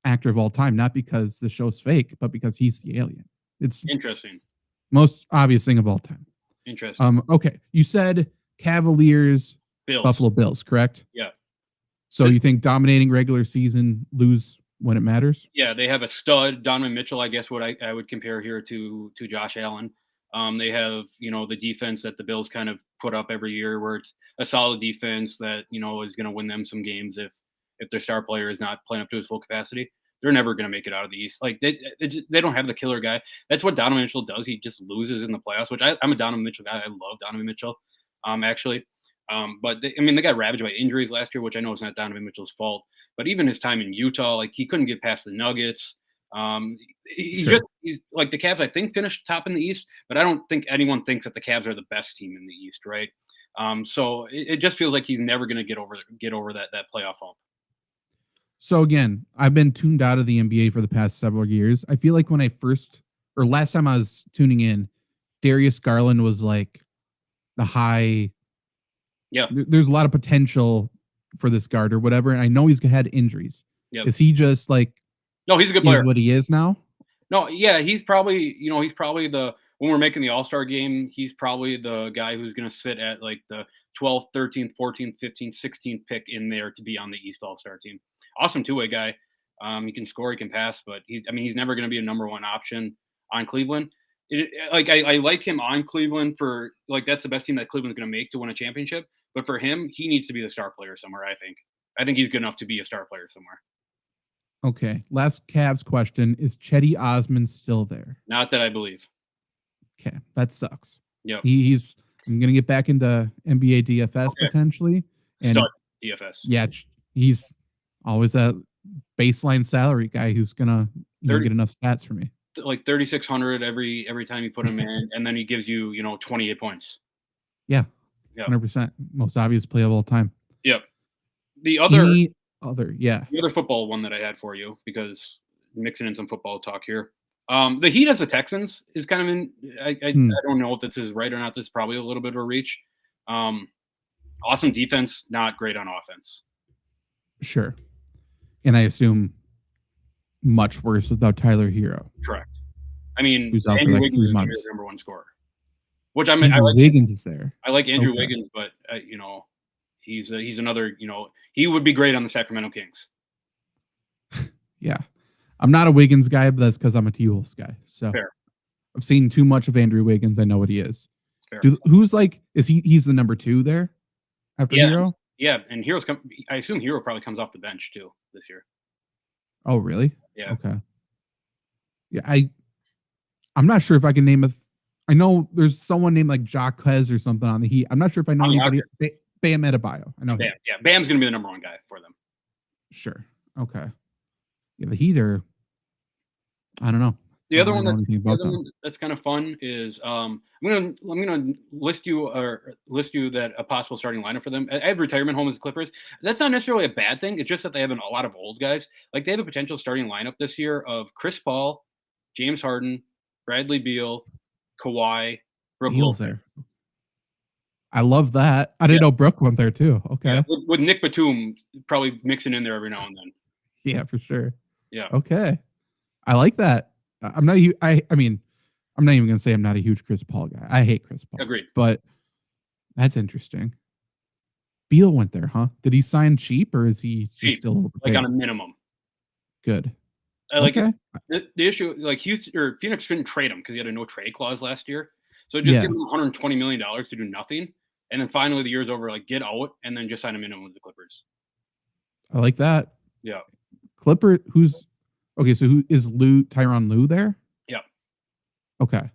actor of all time, not because the show's fake, but because he's the alien. It's interesting. Most obvious thing of all time. Interesting. Okay. You said Cavaliers, Bills. Buffalo Bills, correct? Yeah. So you think dominating regular season, lose when it matters? Yeah, they have a stud, Donovan Mitchell. I guess what I would compare here to Josh Allen. They have the defense that the Bills kind of put up every year, where it's a solid defense that is going to win them some games if their star player is not playing up to his full capacity. They're never going to make it out of the East. Like they don't have the killer guy. That's what Donovan Mitchell does. He just loses in the playoffs. Which I'm a Donovan Mitchell guy. I love Donovan Mitchell. Actually. But they got ravaged by injuries last year, which I know is not Donovan Mitchell's fault. But even his time in Utah, like he couldn't get past the Nuggets. He's like the Cavs, I think, finished top in the East, but I don't think anyone thinks that the Cavs are the best team in the East, right? So it just feels like he's never going to get over that playoff hump. So again, I've been tuned out of the NBA for the past several years. I feel like when last time I was tuning in, Darius Garland was like the high. Yeah, there's a lot of potential for this guard or whatever, and I know he's had injuries. Yep. Is he just like? No, he's a good player. What he is now? No, yeah, he's probably the when we're making the All-Star game, he's probably the guy who's going to sit at like the 12th, 13th, 14th, 15th, 16th pick in there to be on the East All-Star team. Awesome two-way guy. He can score, he can pass, but he's never going to be a number one option on Cleveland. I like him on Cleveland for like that's the best team that Cleveland's going to make to win a championship. But for him, he needs to be the star player somewhere. I think he's good enough to be a star player somewhere. Okay. Last Cavs question: is Cedi Osman still there? Not that I believe. Okay, that sucks. Yeah, I'm gonna get back into NBA DFS potentially. And stud DFS. Yeah, he's always a baseline salary guy who's gonna get enough stats for me. Like 3,600 every time you put him in, and then he gives you 28 points. Yeah. 100%. Most obvious play of all time. Yep. The other football one that I had for you, because mixing in some football talk here. The Heat as the Texans is kind of in. I don't know if this is right or not. This is probably a little bit of a reach. Awesome defense, not great on offense. Sure. And I assume much worse without Tyler Hero. Correct. I mean, who's out for like 3 months. Is number one scorer. Which I like Wiggins is there. I like Andrew Wiggins, but he's another. He would be great on the Sacramento Kings. Yeah, I'm not a Wiggins guy, but that's because I'm a T-Wolves guy. So fair. I've seen too much of Andrew Wiggins. I know what he is. Fair. Who's like? Is he's the number 2 there after Hero? Yeah, and I assume Hero probably comes off the bench too this year. Oh, really? Yeah. Okay. Yeah, I'm not sure if I can name I know there's someone named like Jaquez or something on the Heat. I'm not sure if I know anybody. Bam Adebayo. I know Bam. Yeah, Bam's going to be the number one guy for them. Sure. Okay. Yeah, the Heat are. I don't know. The other one that's kind of fun is I'm gonna list you that a possible starting lineup for them. I have retirement home as the Clippers. That's not necessarily a bad thing. It's just that they have a lot of old guys. Like they have a potential starting lineup this year of Chris Paul, James Harden, Bradley Beal, Kawhi, Brook Beal's there. I love that. I didn't know Brook went there too. Okay. Yeah, with Nick Batum probably mixing in there every now and then. Yeah, for sure. Yeah. Okay. I like that. I'm not even going to say I'm not a huge Chris Paul guy. I hate Chris Paul. Agreed. But that's interesting. Beal went there, huh? Did he sign cheap or is he still overpaid? Like on a minimum? Good. The issue, like Houston or Phoenix couldn't trade him because he had a no trade clause last year. So just give him $120 million to do nothing. And then finally the year's over, like get out and then just sign him in with the Clippers. I like that. Yeah. So who is Tyronn Lue there? Yeah. Okay.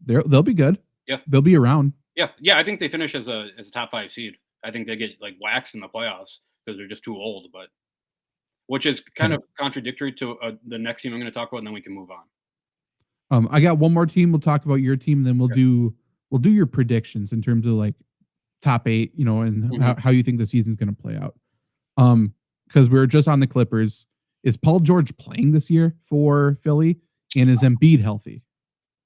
They'll be good. Yeah. They'll be around. Yeah. Yeah. I think they finish as a top 5 seed. I think they get like waxed in the playoffs because they're just too old, but which is kind of contradictory to the next team I'm going to talk about, and then we can move on. I got one more team. We'll talk about your team, and then we'll do your predictions in terms of like top 8, and how you think the season's going to play out. Because we're just on the Clippers. Is Paul George playing this year for Philly? And is Embiid healthy?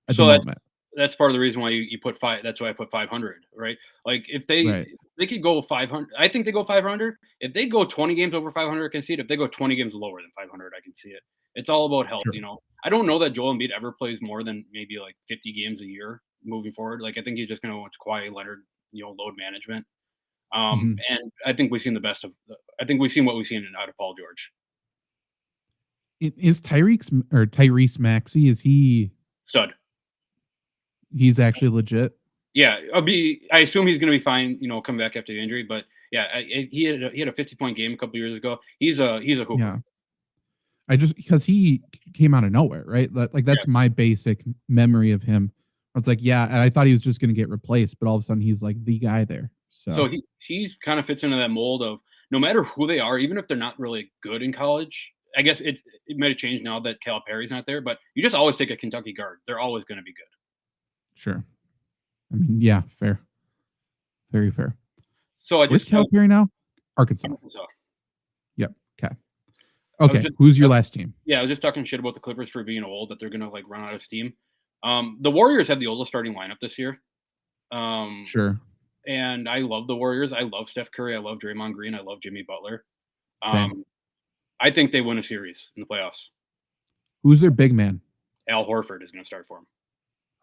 That's part of the reason why you put 5. That's why I put 500, right? Like if they could go 500, I think they go 500. If they go 20 games over 500, I can see it. If they go 20 games lower than 500, I can see it. It's all about health, Sure. I don't know that Joel Embiid ever plays more than maybe like 50 games a year. moving forward. Like I think he's just going to want Kawhi Leonard, load management. Mm-hmm. And I think we've seen the best of. I think we've seen what we've seen out of Paul George. Is Tyrese Maxey? Is he stud? He's actually legit. Yeah, I assume he's going to be fine. Come back after the injury, but yeah, he had a 50-point game a couple years ago. He's a hooper. Yeah. Because he came out of nowhere, right? Like that's my basic memory of him. It's like, yeah, and I thought he was just going to get replaced, but all of a sudden he's like the guy there. So he's kind of fits into that mold of no matter who they are, even if they're not really good in college. I guess it might have changed now that Calipari's not there, but you just always take a Kentucky guard. They're always going to be good. Sure. I mean, yeah, fair. Very fair. So where's Calipari now? Arkansas. Yep. Okay. Who's your last team? Yeah, I was just talking shit about the Clippers for being old, that they're going to like run out of steam. The Warriors have the oldest starting lineup this year. Sure. And I love the Warriors. I love Steph Curry. I love Draymond Green. I love Jimmy Butler. Same. I think they win a series in the playoffs. Who's their big man? Al Horford is going to start for him.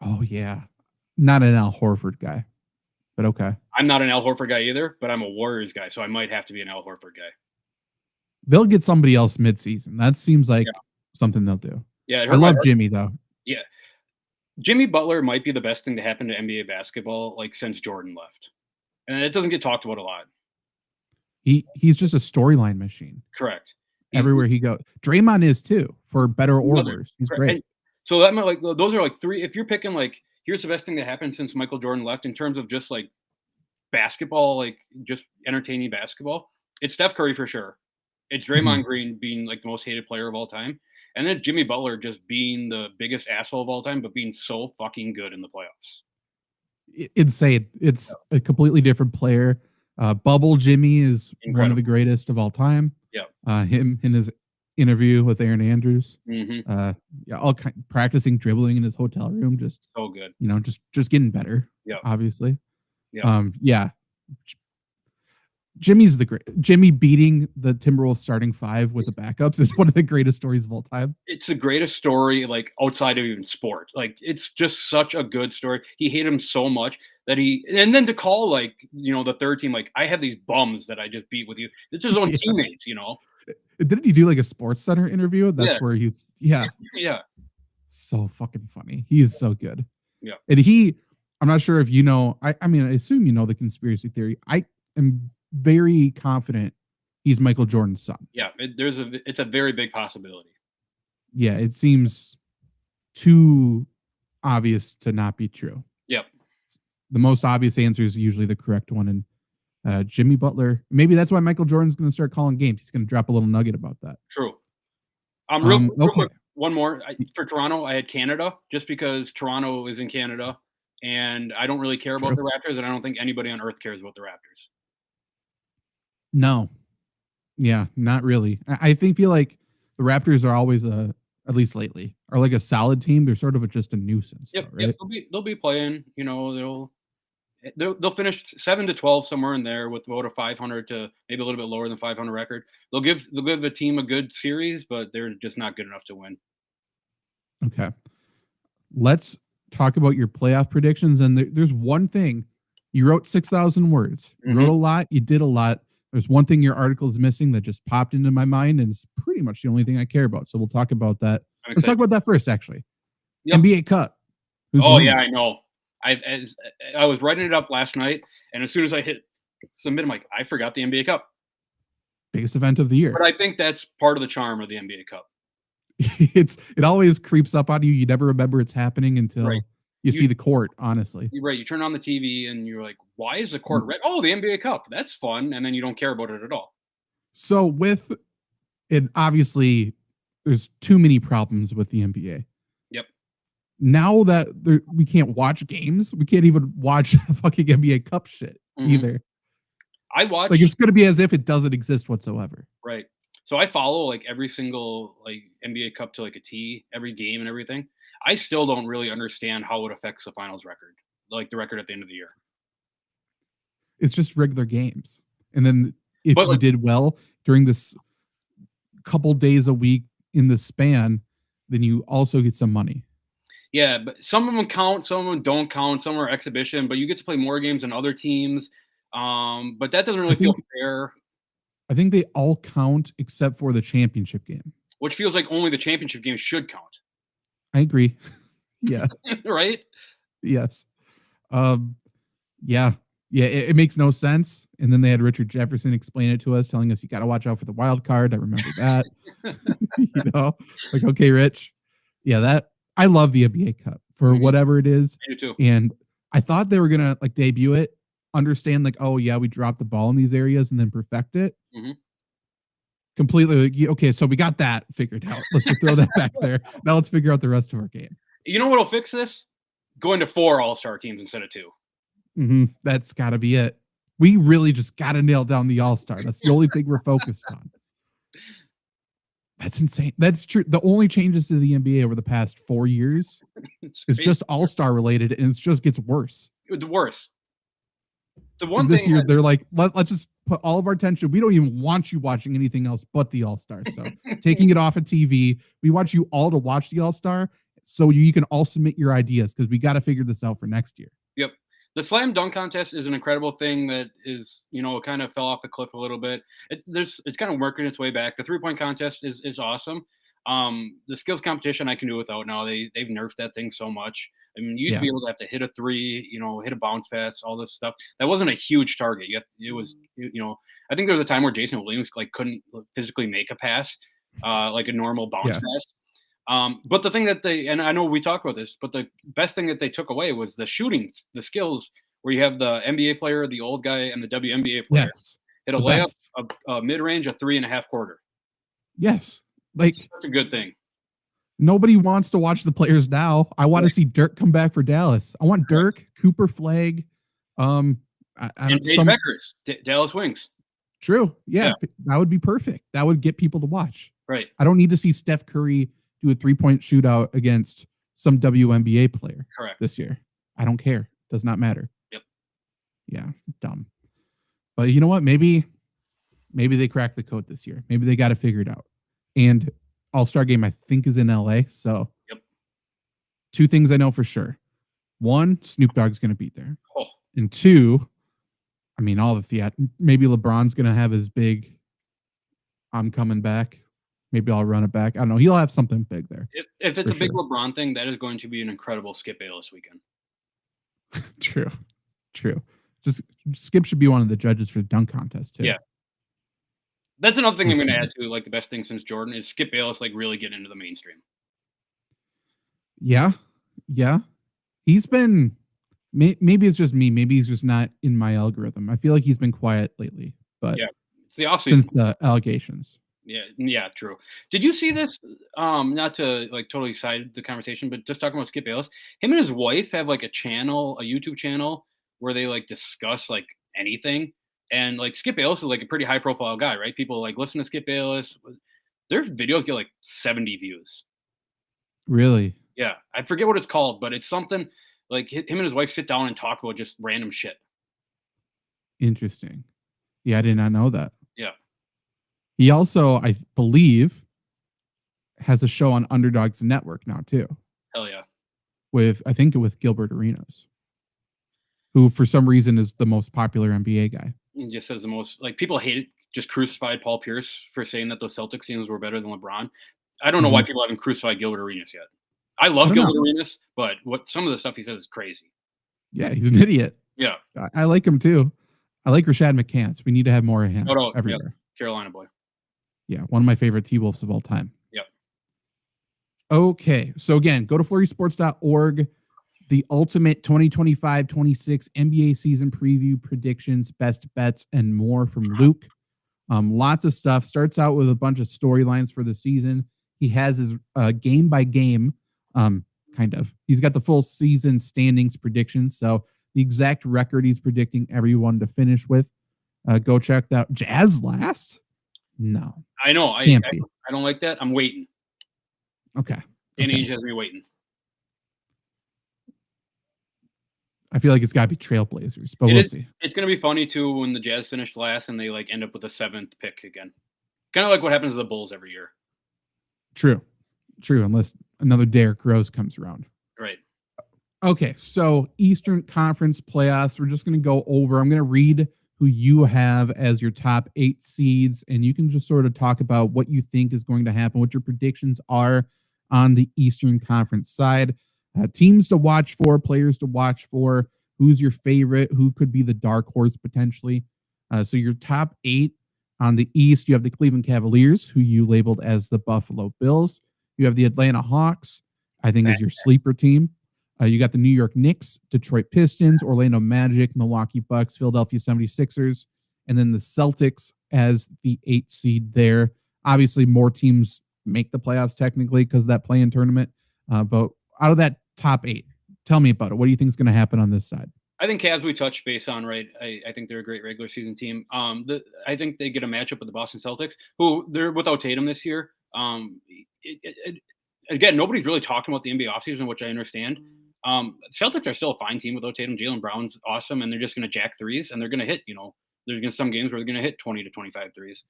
Oh, yeah. Not an Al Horford guy, but okay. I'm not an Al Horford guy either, but I'm a Warriors guy, so I might have to be an Al Horford guy. They'll get somebody else midseason. That seems like something they'll do. Yeah, I love Jimmy, though. Yeah. Jimmy Butler might be the best thing to happen to NBA basketball like since Jordan left. And it doesn't get talked about a lot. He's just a storyline machine. Correct. Everywhere he goes. Draymond is too, for better or worse. He's great. And so that might those are like three. If you're picking like, here's the best thing that happened since Michael Jordan left in terms of just like basketball, like just entertaining basketball, it's Steph Curry for sure. It's Draymond Green being like the most hated player of all time. And then it's Jimmy Butler just being the biggest asshole of all time, but being so fucking good in the playoffs. Insane. It's a completely different player. Bubble Jimmy is one of the greatest of all time. Yeah. Him in his interview with Aaron Andrews. Practicing dribbling in his hotel room. Just so good. Just getting better. Yeah. Obviously. Yeah. Jimmy's the great. Jimmy beating the Timberwolves starting five with the backups is one of the greatest stories of all time. It's the greatest story, like outside of even sport. Like it's just such a good story. He hated him so much that and then to call like the third team, like I have these bums that I just beat with you. It's his own teammates, Didn't he do like a Sports Center interview? That's where he's yeah. So fucking funny. He is so good. Yeah, and I'm not sure if I mean I assume the conspiracy theory. I am very confident he's Michael Jordan's son. Yeah, it's a very big possibility. Yeah, it seems too obvious to not be true. Yep. The most obvious answer is usually the correct one, and Jimmy Butler. Maybe that's why Michael Jordan's going to start calling games. He's going to drop a little nugget about that. True. Real quick, one more for Toronto. I had Canada just because Toronto is in Canada, and I don't really care about the Raptors, and I don't think anybody on earth cares about the Raptors. No. Yeah, not really. I feel like the Raptors are always at least lately, are like a solid team. They're sort of just a nuisance. Yep, though, right? They'll be playing. They'll finish 7-12 somewhere in there with about a 500 to maybe a little bit lower than 500 record. They'll give the team a good series, but they're just not good enough to win. Okay, let's talk about your playoff predictions. And there's one thing. You wrote 6,000 words. You wrote a lot. You did a lot. There's one thing your article is missing that just popped into my mind, and it's pretty much the only thing I care about. So we'll talk about that. Let's talk about that first, actually. Yep. NBA Cup. I know. I was writing it up last night, and as soon as I hit submit, I'm like, I forgot the NBA Cup. Biggest event of the year. But I think that's part of the charm of the NBA Cup. It always creeps up on you. You never remember it's happening until you see the court, honestly. You're right. You turn on the TV and you're like, why is the court red? Oh, the NBA Cup. That's fun. And then you don't care about it at all. So with it, obviously, there's too many problems with the NBA. Yep. Now that we can't watch games, we can't even watch the fucking NBA Cup shit either. I watch. Like, it's going to be as if it doesn't exist whatsoever. Right. So I follow like every single like NBA Cup to like a T, every game and everything. I still don't really understand how it affects the finals record, like the record at the end of the year. It's just regular games. And then if you did well during this couple days a week in the span, then you also get some money. Yeah, but some of them count, some of them don't count, some are exhibition, but you get to play more games than other teams. But that doesn't really feel fair. I think they all count except for the championship game. Which feels like only the championship game should count. I agree. Yeah. Right? Yes. Yeah. It makes no sense. And then they had Richard Jefferson explain it to us, telling us you got to watch out for the wild card. I remember that. Like, okay, Rich. Yeah, I love the NBA Cup for whatever it is. I do too. And I thought they were gonna like debut it, understand like, oh yeah, we dropped the ball in these areas and then perfect it. Completely like, okay, so we got that figured out. Let's just throw that back there. Now let's figure out the rest of our game. You know what'll fix this? Going to 4 all-star teams instead of 2. That's got to be it. We really just got to nail down the all-star. That's the only thing we're focused on. That's insane. That's true. The only changes to the NBA over the past 4 years is just all-star related, and it just gets worse. It's worse. The one this year, they're like, let's just put all of our attention. We don't even want you watching anything else but the all-star. So taking it off of TV, we want you all to watch the all-star so you can all submit your ideas because we got to figure this out for next year. Yep. The slam dunk contest is an incredible thing that is, it kind of fell off the cliff a little bit. It's kind of working its way back. The 3-point contest is awesome. The skills competition I can do without now. They've nerfed that thing so much. I mean, you used to be able to have to hit a 3, hit a bounce pass, all this stuff. That wasn't a huge target. It was, I think there was a time where Jason Williams couldn't physically make a pass, like a normal bounce pass. But the thing that and I know we talked about this, but the best thing that they took away was the shooting, the skills, where you have the NBA player, the old guy, and the WNBA player. Yes. Hit a layup, a mid-range, a 3.5 quarter. Yes. Like, that's a good thing. Nobody wants to watch the players now. I want to see Dirk come back for Dallas. I want Dirk, Cooper Flagg, and Paige Beckers, Dallas Wings. True. Yeah, that would be perfect. That would get people to watch. Right. I don't need to see Steph Curry do a 3-point shootout against some WNBA player this year. I don't care. Does not matter. Yep. Yeah, dumb. But you know what? Maybe they cracked the code this year. Maybe they got it figured out. And All-Star game, I think, is in LA. So 2 things I know for sure. 1, Snoop Dogg's going to be there. And 2, I mean, all the maybe LeBron's going to have his big, I'm coming back. Maybe I'll run it back. I don't know. He'll have something big there. If it's a big LeBron thing, that is going to be an incredible Skip Bayless weekend. True. Just Skip should be one of the judges for the dunk contest, too. Yeah. That's another thing I'm going to add to, like, the best thing since Jordan is Skip Bayless, like, really getting into the mainstream. Yeah. He's been, maybe it's just me. Maybe he's just not in my algorithm. I feel like he's been quiet lately. But it's the offseason. Since the allegations. Yeah, true. Did you see this? Not to, like, totally side the conversation, but just talking about Skip Bayless. Him and his wife have, like, a YouTube channel where they, like, discuss, like, anything. And, like, Skip Bayless is, like, a pretty high-profile guy, right? People, like, listen to Skip Bayless. Their videos get, like, 70 views. Really? Yeah. I forget what it's called, but it's something, like, him and his wife sit down and talk about just random shit. Interesting. Yeah, I did not know that. Yeah. He also, I believe, has a show on Underdogs Network now, too. Hell yeah. I think with Gilbert Arenas, who, for some reason, is the most popular NBA guy. He just says the most, like, people hated, just crucified Paul Pierce for saying that those Celtics teams were better than LeBron. I don't know why people haven't crucified Gilbert Arenas yet. I love Gilbert Arenas, but some of the stuff he says is crazy. Yeah, he's an idiot. Yeah. I like him too. I like Rashad McCants. We need to have more of him everywhere. Yep. Carolina boy. Yeah, one of my favorite T-Wolves of all time. Yep. Okay, so again, go to FlurrySports.org. The ultimate 2025-26 NBA season preview, predictions, best bets, and more from Luke. Lots of stuff. Starts out with a bunch of storylines for the season. He has his game by game, kind of. He's got the full season standings predictions. So the exact record he's predicting everyone to finish with. Go check that out. Jazz last? No. I know. I don't like that. I'm waiting. Okay. Age has me waiting. I feel like it's got to be Trailblazers, but we'll see. It's going to be funny, too, when the Jazz finished last and they, like, end up with a 7th pick again. Kind of like what happens to the Bulls every year. True, unless another Derrick Rose comes around. Right. Okay, so Eastern Conference playoffs. We're just going to go over. I'm going to read who you have as your top 8 seeds, and you can just sort of talk about what you think is going to happen, what your predictions are on the Eastern Conference side. Teams to watch for, players to watch for, who's your favorite, who could be the dark horse potentially. So your top 8 on the East, you have the Cleveland Cavaliers, who you labeled as the Buffalo Bills. You have the Atlanta Hawks, I think is your sleeper team. You got the New York Knicks, Detroit Pistons, Orlando Magic, Milwaukee Bucks, Philadelphia 76ers, and then the Celtics as the 8th seed there. Obviously, more teams make the playoffs technically because of that play-in tournament. But out of that top 8, tell me about it. What do you think is going to happen on this side? I think Cavs we touched base on, right? I think they're a great regular season team. I think they get a matchup with the Boston Celtics, who they're without Tatum this year. Again, nobody's really talking about the NBA offseason, which I understand. Celtics are still a fine team without Tatum. Jaylen Brown's awesome, and they're just going to jack threes, and they're going to hit, there's going to some games where they're going to hit 20 to 25 threes.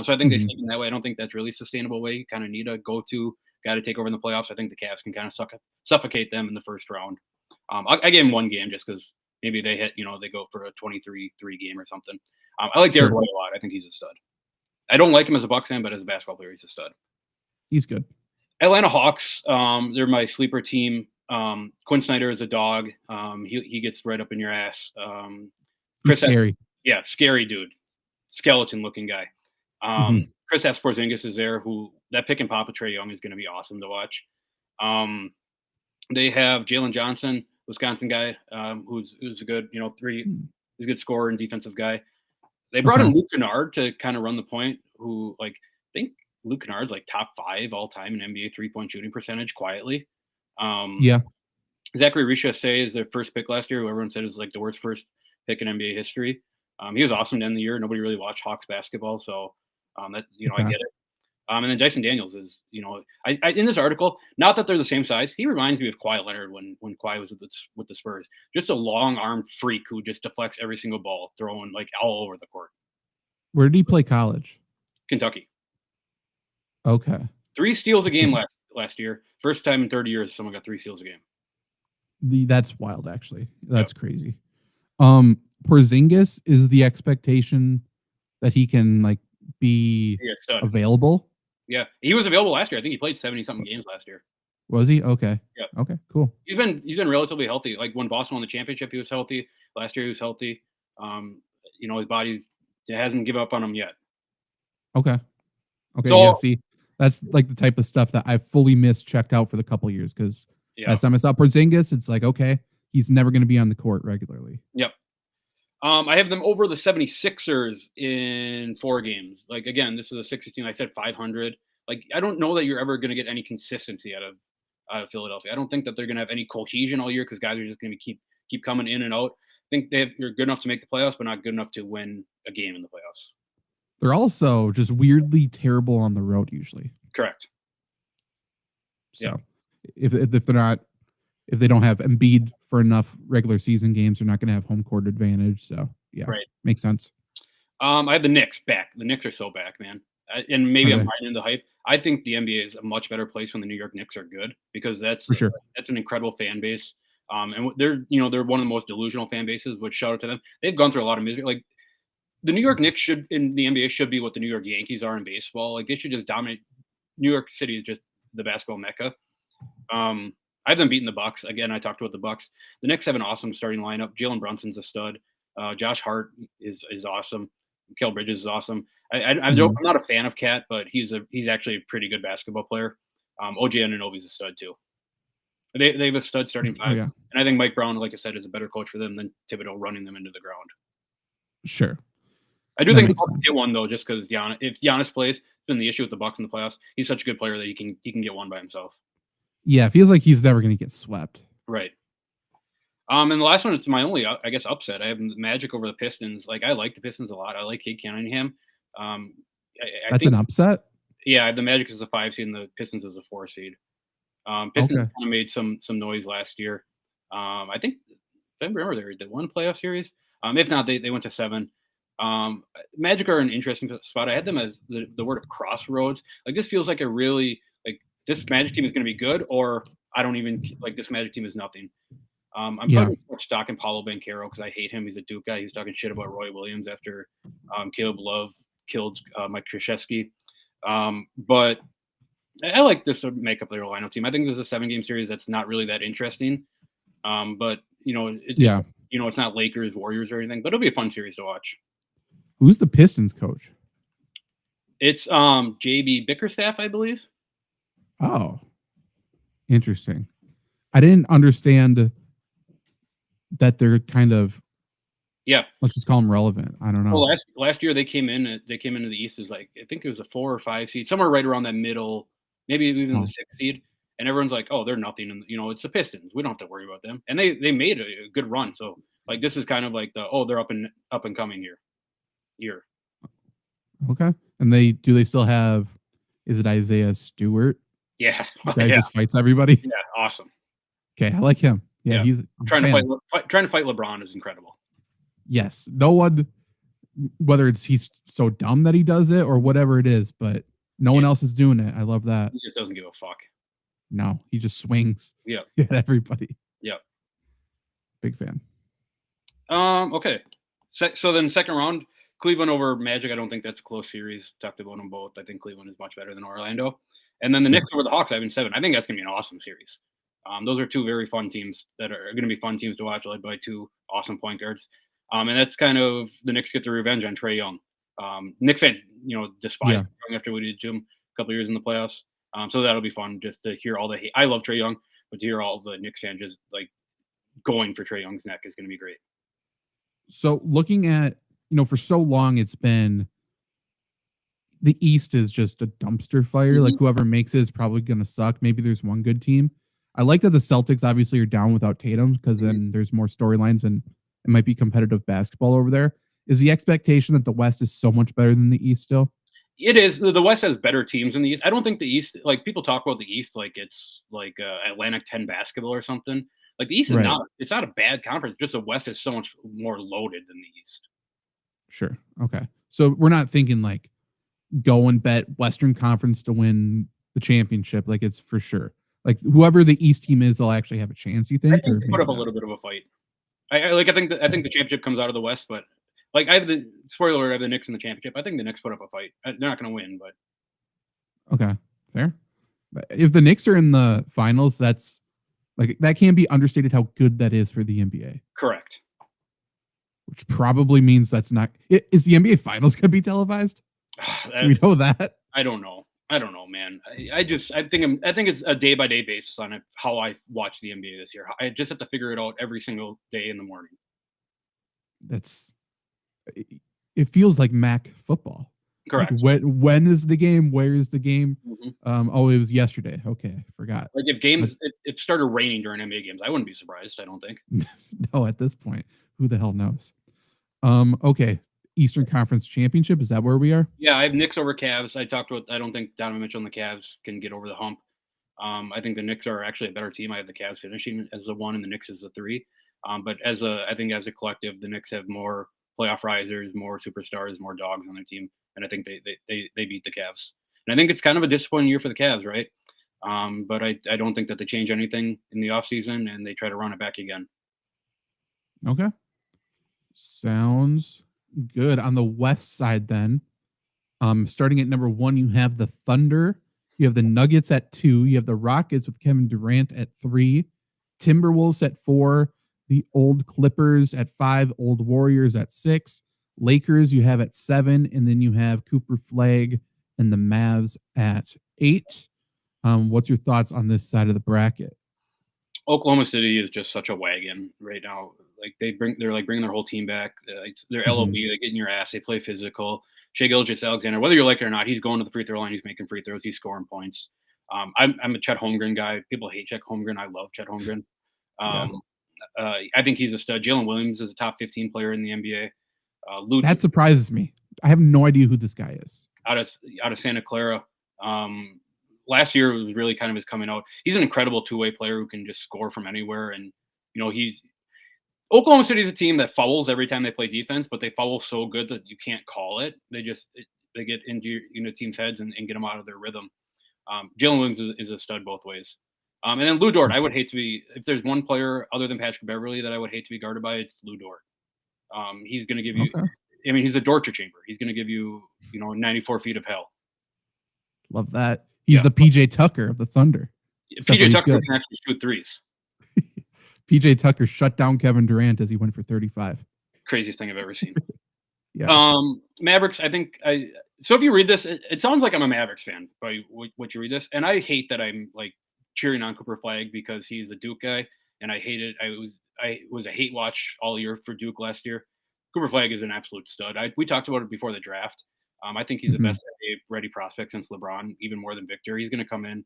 So I think they stay in that way. I don't think that's really a sustainable way. You kind of need a go-to guy to take over in the playoffs. I think the Cavs can kind of suffocate them in the first round. I gave him one game just because maybe they hit, they go for a 23-3 game or something. I like Derek White a lot. I think he's a stud. I don't like him as a Bucks fan, but as a basketball player, he's a stud. He's good. Atlanta Hawks, they're my sleeper team. Quinn Snyder is a dog. He gets right up in your ass. He's scary. Scary dude. Skeleton looking guy. Kristaps Porzingis is there, who that pick and pop of Trae Young is going to be awesome to watch. They have Jalen Johnson, Wisconsin guy, who's a good, he's a good scorer and defensive guy. They brought in Luke Kennard to kind of run the point, who I think Luke Kennard's top 5 all time in NBA 3-point shooting percentage quietly. Zachary Richardson is their first pick last year, who everyone said is the worst first pick in NBA history. He was awesome to end the year. Nobody really watched Hawks basketball, so I get it. And then Dyson Daniels is, I in this article, not that they're the same size, he reminds me of Kawhi Leonard when Kawhi was with the Spurs. Just a long-armed freak who just deflects every single ball, throwing all over the court. Where did he play college? Kentucky. Okay. 3 steals a game last year. First time in 30 years someone got 3 steals a game. That's wild, actually. That's crazy. Porzingis, is the expectation that he can be available? Yeah, he was available last year. I think he played 70-something games last year. Was he? Okay. Yeah. Okay, cool. He's been relatively healthy. When Boston won the championship, he was healthy. Last year he was healthy. His body hasn't given up on him yet. Okay. So, see, that's the type of stuff that I fully checked out for the couple of years because last time I saw Porzingis, it's okay, he's never going to be on the court regularly. Yep. I have them over the 76ers in 4 games. Again, this is a 60 team. I said 500. I don't know that you're ever going to get any consistency out of Philadelphia. I don't think that they're going to have any cohesion all year because guys are just going to keep coming in and out. I think they're good enough to make the playoffs, but not good enough to win a game in the playoffs. They're also just weirdly terrible on the road usually. Correct. So if they don't have Embiid for enough regular season games, they're not going to have home court advantage. So makes sense. I have the Knicks back. The Knicks are so back, man. And maybe I'm riding into the hype. I think the NBA is a much better place when the New York Knicks are good because that's an incredible fan base. And they're one of the most delusional fan bases, which shout out to them. They've gone through a lot of misery. The New York Knicks in the NBA should be what the New York Yankees are in baseball. They should just dominate. New York City is just the basketball mecca. I have them beating the Bucks. Again, I talked about the Bucks. The Knicks have an awesome starting lineup. Jalen Brunson's a stud. Josh Hart is awesome. Mikal Bridges is awesome. I'm not a fan of Cat, but he's actually a pretty good basketball player. OG Anunoby's a stud too. They have a stud starting 5, and I think Mike Brown, like I said, is a better coach for them than Thibodeau running them into the ground. Sure. I do think they'll get one though, just because if Giannis plays, it's been the issue with the Bucks in the playoffs. He's such a good player that he can get one by himself. Yeah, it feels like he's never going to get swept. Right. And the last one, it's my only, I guess, upset. I have Magic over the Pistons. I like the Pistons a lot. I like Cade Cunningham. That's an upset? Yeah, I have the Magic as a 5 seed and the Pistons as a 4 seed. Pistons kind of made some noise last year. I think, if I remember, they won playoff series. If not, they went to 7. Magic are an interesting spot. I had them as the word of crossroads. This feels like a really this Magic team is going to be good, or I don't even this Magic team is nothing. I'm putting much stock in Paulo Banchero because I hate him. He's a Duke guy. He's talking shit about Roy Williams after Caleb Love killed Mike Krzyzewski. But I like this makeup their lineup team. I think this is a 7-game series that's not really that interesting. But it's not Lakers, Warriors, or anything. But it'll be a fun series to watch. Who's the Pistons coach? It's JB Bickerstaff, I believe. Oh, interesting. I didn't understand that they're kind of let's just call them relevant. I don't know. Well, last year they came into the East as like I think it was a 4 or 5 seed, somewhere right around that middle, maybe even the 6th seed. And everyone's like, oh, they're nothing, and it's the Pistons. We don't have to worry about them. And they made a good run. So like this is kind of like they're up and coming year. Okay. And do they still have? Is it Isaiah Stewart? Yeah, that just fights everybody. Yeah, awesome. Okay, I like him. Yeah, he's trying to fight LeBron is incredible. Yes, no one, whether he's so dumb that he does it or whatever it is, but no one else is doing it. I love that. He just doesn't give a fuck. No, he just swings. Yeah, at everybody. Yeah, big fan. Okay, so then second round, Cleveland over Magic. I don't think that's a close series. Talked about them both. I think Cleveland is much better than Orlando. And then the Knicks over the Hawks, I have in 7. I think that's going to be an awesome series. Those are 2 very fun teams that are going to be fun teams to watch, led by 2 awesome point guards. And that's kind of the Knicks get their revenge on Trae Young. Knicks fans, despise Young after what he did to him a couple of years in the playoffs. So that'll be fun just to hear all the hate. I love Trae Young, but to hear all the Knicks fans just like going for Trae Young's neck is going to be great. So looking at, for so long it's been the East is just a dumpster fire. Mm-hmm. Like whoever makes it is probably going to suck. Maybe there's one good team. I like that the Celtics obviously are down without Tatum because then there's more storylines and it might be competitive basketball over there. Is the expectation that the West is so much better than the East still? It is. The West has better teams than the East. I don't think the East, like people talk about the East like it's like Atlantic 10 basketball or something. Like the East is it's not a bad conference. Just the West is so much more loaded than the East. Sure. Okay. So we're not thinking like go and bet Western Conference to win the championship. Like it's for sure. Like whoever the East team is, they'll actually have a chance. You think? I think they put up a little bit of a fight. I think the championship comes out of the West, but like I have the spoiler. I have the Knicks in the championship. I think the Knicks put up a fight. They're not going to win, but okay, fair. If the Knicks are in the finals, that's like that can't be understated how good that is for the NBA. Correct. Which probably means that's not. Is the NBA Finals going to be televised? We know that. I don't know, man. I think it's a day by day basis on how I watch the NBA this year. I just have to figure it out every single day in the morning. It feels like MAC football. Correct. Like when is the game? Where is the game? Mm-hmm. It was yesterday. Okay, forgot. Like if it started raining during NBA games, I wouldn't be surprised. I don't think. No, at this point, who the hell knows? Okay. Eastern Conference Championship, is that where we are? Yeah, I have Knicks over Cavs. I don't think Donovan Mitchell and the Cavs can get over the hump. I think the Knicks are actually a better team. I have the Cavs finishing as the 1 and the Knicks as the 3. But I think as a collective, the Knicks have more playoff risers, more superstars, more dogs on their team, and I think they beat the Cavs. And I think it's kind of a disappointing year for the Cavs, right? But I don't think that they change anything in the offseason, and they try to run it back again. Okay. Sounds good. On the West side then, starting at number 1, you have the Thunder. You have the Nuggets at 2. You have the Rockets with Kevin Durant at 3. Timberwolves at 4. The old Clippers at 5. Old Warriors at 6. Lakers you have at 7. And then you have Cooper Flag and the Mavs at 8. What's your thoughts on this side of the bracket? Oklahoma City is just such a wagon right now. Like they're bringing their whole team back. They're LOB. They get in your ass. They play physical. Shai Gilgeous-Alexander, whether you like it or not, he's going to the free throw line. He's making free throws. He's scoring points. I'm a Chet Holmgren guy. People hate Chet Holmgren. I love Chet Holmgren. I think he's a stud. Jalen Williams is a top 15 player in the NBA. That surprises me. I have no idea who this guy is. Out of Santa Clara. Last year was really kind of his coming out. He's an incredible two-way player who can just score from anywhere. And, Oklahoma City is a team that fouls every time they play defense, but they foul so good that you can't call it. They get into teams' heads and get them out of their rhythm. Jalen Williams is a stud both ways. And then Lou Dort, I would hate to be, if there's one player other than Patrick Beverley that I would hate to be guarded by, it's Lou Dort. He's going to give you, I mean, he's a torture chamber. He's going to give you, 94 feet of hell. Love that. He's the PJ Tucker of the Thunder. PJ Tucker can actually shoot threes. PJ Tucker shut down Kevin Durant as he went for 35. Craziest thing I've ever seen. Yeah. Mavericks, I think so if you read this, it sounds like I'm a Mavericks fan by what you read this. And I hate that I'm like cheering on Cooper Flag because he's a Duke guy. And I hate it. I was a hate watch all year for Duke last year. Cooper Flag is an absolute stud. We talked about it before the draft. I think he's the best ready prospect since LeBron, even more than Victor. He's going to come in.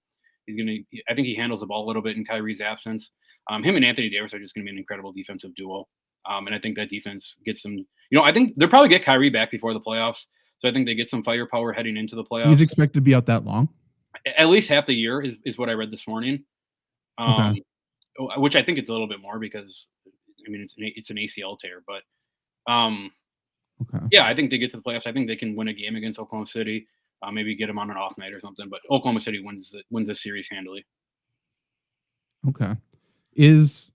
I think he handles the ball a little bit in Kyrie's absence. Him and Anthony Davis are just going to be an incredible defensive duo. And I think that defense gets them, I think they'll probably get Kyrie back before the playoffs. So I think they get some firepower heading into the playoffs. He's expected to be out that long? At least half the year is what I read this morning. Which I think it's a little bit more because, I mean, it's an ACL tear. But, yeah, I think they get to the playoffs. I think they can win a game against Oklahoma City. Maybe get them on an off night or something. But Oklahoma City wins the series handily. Okay. Does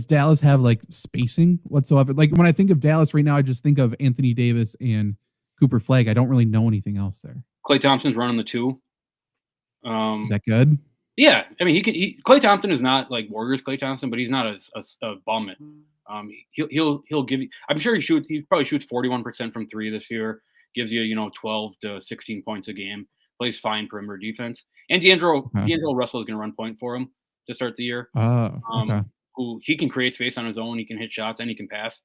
Dallas have like spacing whatsoever? Like when I think of Dallas right now, I just think of Anthony Davis and Cooper Flag. I don't really know anything else there. Klay Thompson's running the 2. Is that good? Yeah, I mean, Klay Thompson is not like Warriors Klay Thompson, but he's not a bum. He'll give you. I'm sure he probably shoots 41% from 3 this year. Gives you 12 to 16 points a game. Plays fine perimeter defense. And D'Angelo Russell is going to run point for him to start the year. Who he can create space on his own. He can hit shots and he can pass.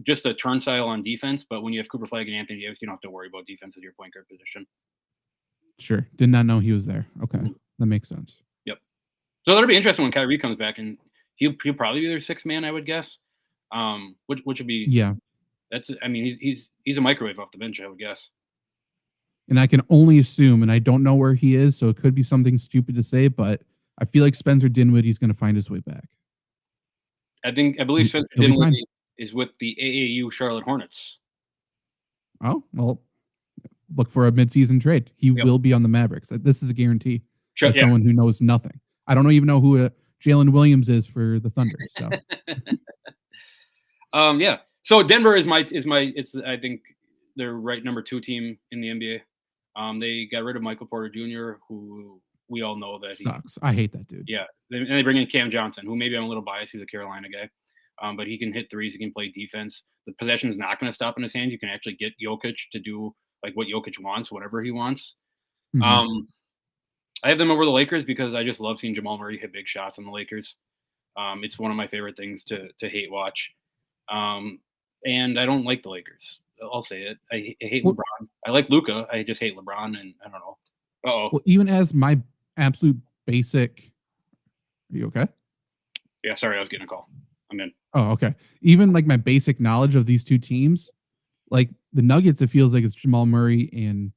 Just a turnstile on defense. But when you have Cooper Flag and Anthony Davis, you don't have to worry about defense at your point guard position. Sure. Did not know he was there. Okay. That makes sense. Yep. So that'll be interesting when Kyrie comes back, and he'll probably be their 6th man, I would guess. Which would be he's a microwave off the bench, I would guess. And I can only assume, and I don't know where he is, so it could be something stupid to say, but I feel like Spencer Dinwiddie's going to find his way back. I believe Spencer Dinwiddie is with the AAU Charlotte Hornets. Oh, well, look for a midseason trade. He will be on the Mavericks. This is a guarantee. As someone who knows nothing. I don't even know who Jalen Williams is for the Thunder. So, So Denver is I think they're right number 2 team in the NBA. They got rid of Michael Porter Jr., who we all know that sucks. I hate that dude. Yeah, and they bring in Cam Johnson, who maybe I'm a little biased. He's a Carolina guy, but he can hit threes. He can play defense. The possession is not going to stop in his hands. You can actually get Jokic to do like what Jokic wants, whatever he wants. I have them over the Lakers because I just love seeing Jamal Murray hit big shots on the Lakers. It's one of my favorite things to hate watch. And I don't like the Lakers. I'll say it. I hate LeBron. I like Luka. I just hate LeBron, and I don't know. Well, even as my absolute basic. Are you okay? Yeah, sorry, I was getting a call. I'm in. Oh, okay. Even like my basic knowledge of these two teams, like the Nuggets, it feels like it's Jamal Murray and